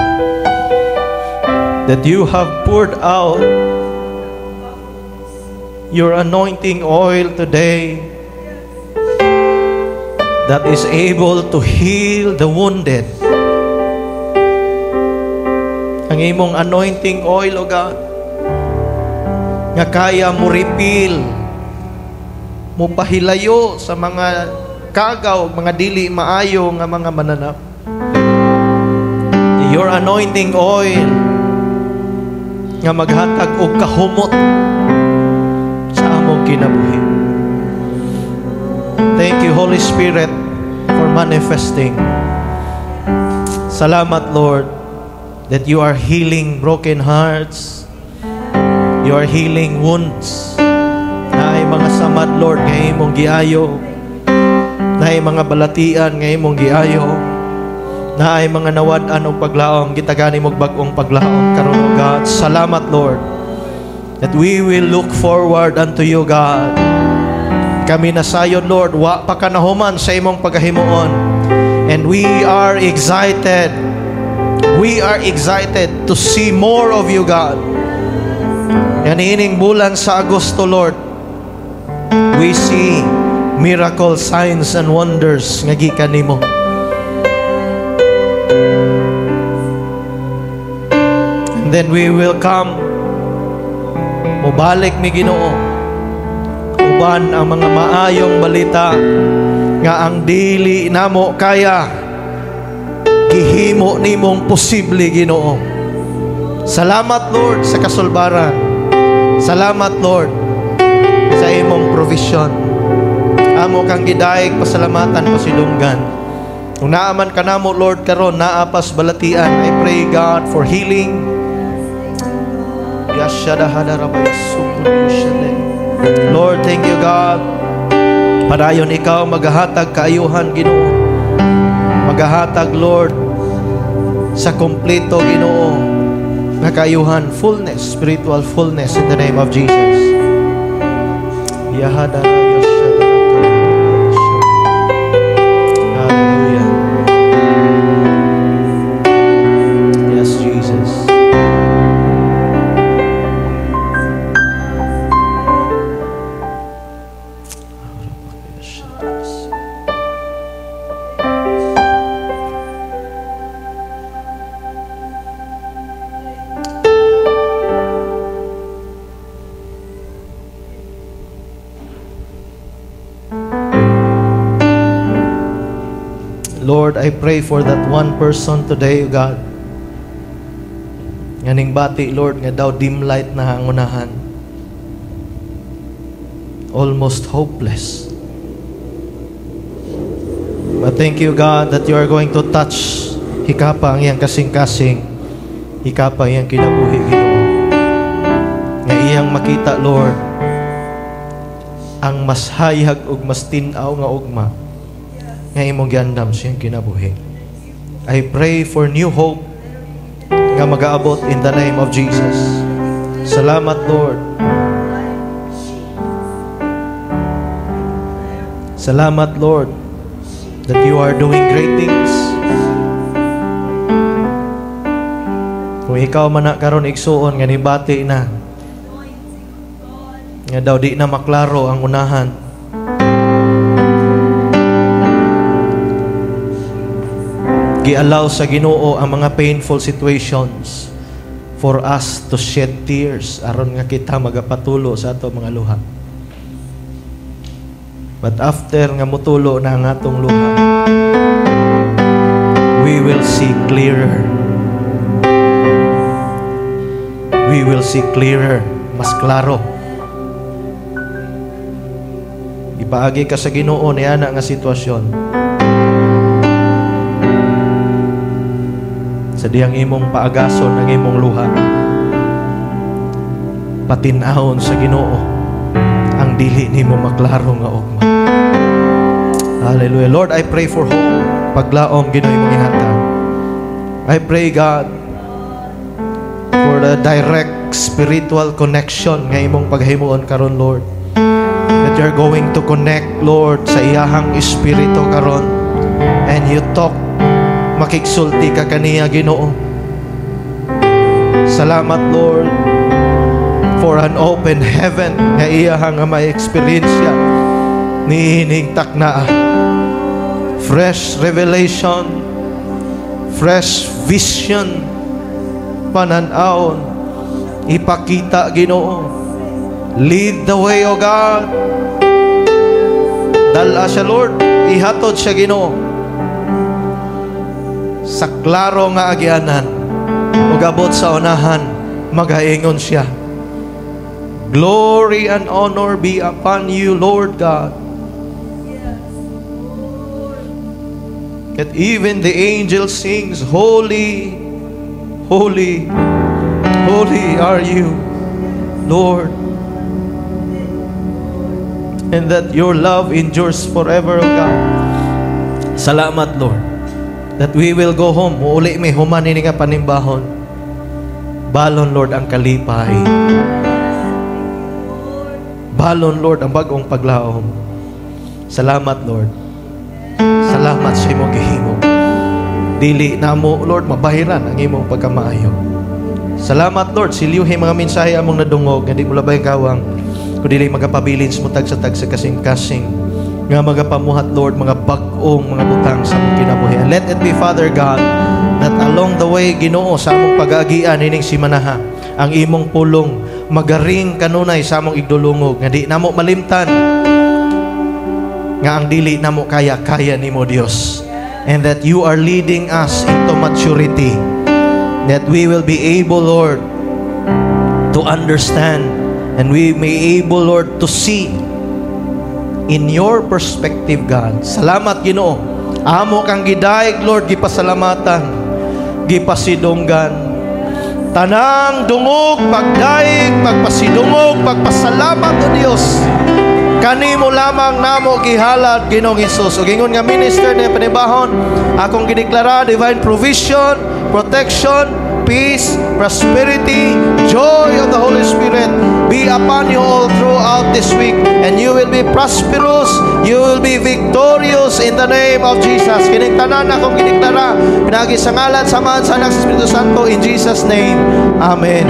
[SPEAKER 1] that you have poured out your anointing oil today that is able to heal the wounded. Ang imong anointing oil, O God, nga kaya mo refill, mo pahilayo sa mga kagaw, mga dili maayo nga mga mananap. Your anointing oil nga maghatag og kahumot sa among kinabuhi. Thank you, Holy Spirit, for manifesting. Salamat, Lord, that you are healing broken hearts. You are healing wounds. Naay mga samad, Lord, nga imong giayo. Naay mga balatian nga imong giayo. Naay mga nawad-an og paglaom, gitagani mog bag-ong paglaom karon, O God. Salamat, Lord, that we will look forward unto you, God. Kami nasayon, Lord, wa pa kanahuman sa imong pagkahimuon. And we are excited. We are excited to see more of you, God. Yan ining bulan sa Agosto, Lord, we see miracles, signs, and wonders nga gikan nimo. And then we will come, mubalik mi Ginoo, uban ang mga maayong balita nga ang dili namo kaya gihimo nimong posible, Ginoo. Salamat, Lord, sa kasulbaran. Salamat, Lord, sa imong provision. Amo kang gidaig pasalamatan, pasilunggan. Kung naaman ka namo, Lord, karon naapas balatian, I pray, God, for healing. Lord, thank you, God. Padayon ikaw maghahatag kaayuhan, Ginoo. Maghahatag, Lord, sa kompleto, Ginoo, nga kaayuhan, fullness, spiritual fullness in the name of Jesus. Yahada Hallelujah. Yes, Jesus. Lord, I pray for that one person today, God. Nganing bati, Lord, nga daw dim light na hangunahan. Almost hopeless. But thank you, God, that you are going to touch hikapa ang iyang kasing-kasing. Hikapa ang iyang kinabuhi, Ginoo. Nga iyang makita, Lord, ang mas hayag ug mas tinaw nga ugma nga imong giandam siyang kinabuhi. I pray for new hope nga mag-aabot in the name of Jesus. Salamat, Lord. Salamat, Lord, that you are doing great things. Kung ikaw man na karon igsuon nga nibati na nga daw di na maklaro ang unahan, gi-allow sa Ginoo ang mga painful situations for us to shed tears aron nga kita magapatulo sa ato mga luha. But after nga mutulo na ang atong luha, we will see clearer. We will see clearer, mas klaro. Ipaagi ka sa Ginoo niya na nga sitwasyon. Sa diyang imong paagason ang imong luha, patinahon sa Ginoo ang dili nimo maklaro nga ugma. Hallelujah. Lord, I pray for hope. Paglaom Ginoo imong ihatag. I pray, God, for the direct spiritual connection nga imong paghimuon karon, Lord, that you're going to connect, Lord, sa iyahang espiritu karon, and you talk, makiksulti ka kaniya, Ginoo. Salamat, Lord, for an open heaven nga iyahang may experiensya ni ining taknaa. Fresh revelation, fresh vision, pananaon, ipakita, Ginoo. Lead the way, O God. Dala siya, Lord, ihatod siya, Ginoo, sa klaro nga agianan, ug abot sa unahan, magaingon siya. Glory and honor be upon you, Lord God. That even the angel sings, Holy, holy, holy are you, Lord. And that your love endures forever, O God. Salamat, Lord, that we will go home. Uli may human ini nga panimbahon. Balon, Lord, ang kalipay. Balon, Lord, ang bagong paglaom. Salamat, Lord. Salamat sa imong gihimo. Dili na mo, Lord, mabahiran ang imong pagkamaayo. Salamat, Lord, silyuhin mga mensahe among nadungog, nga di mo labay kawang, kung dili magapabilin sa mutag sa kasing-kasing, nga magapamuhat, Lord, mga bag-ong mga butang sa mong kinabuhi. And let it be, Father God, that along the way, Ginoo, sa among pag-aagian ining simanaha, ang imong pulong magaring kanunay sa among igdulungog, nga di namo malimtan nga ang dili namo kaya nimo, Dios. And that you are leading us into maturity, that we will be able, Lord, to understand, and we may able, Lord, to see in your perspective, God. Salamat, Ginoo. Amo kang gidayeg, Lord, gipasalamatan, gipasidunggan. Tanang dungog, pagdayeg, pagpasidungog, pagpasalamat, O Dios. Kanimo lamang namo gihalad, Ginoong Hesus. O gingon nga minister na panibahon, akong gideklara divine provision, protection, peace, prosperity, joy of the Holy Spirit be upon you all throughout this week, and you will be prosperous, you will be victorious in the name of Jesus. Kining tanan akong giniklara pinagi sa ngalan samahan sa Anak sa Espiritu Santo, in Jesus name. Amen.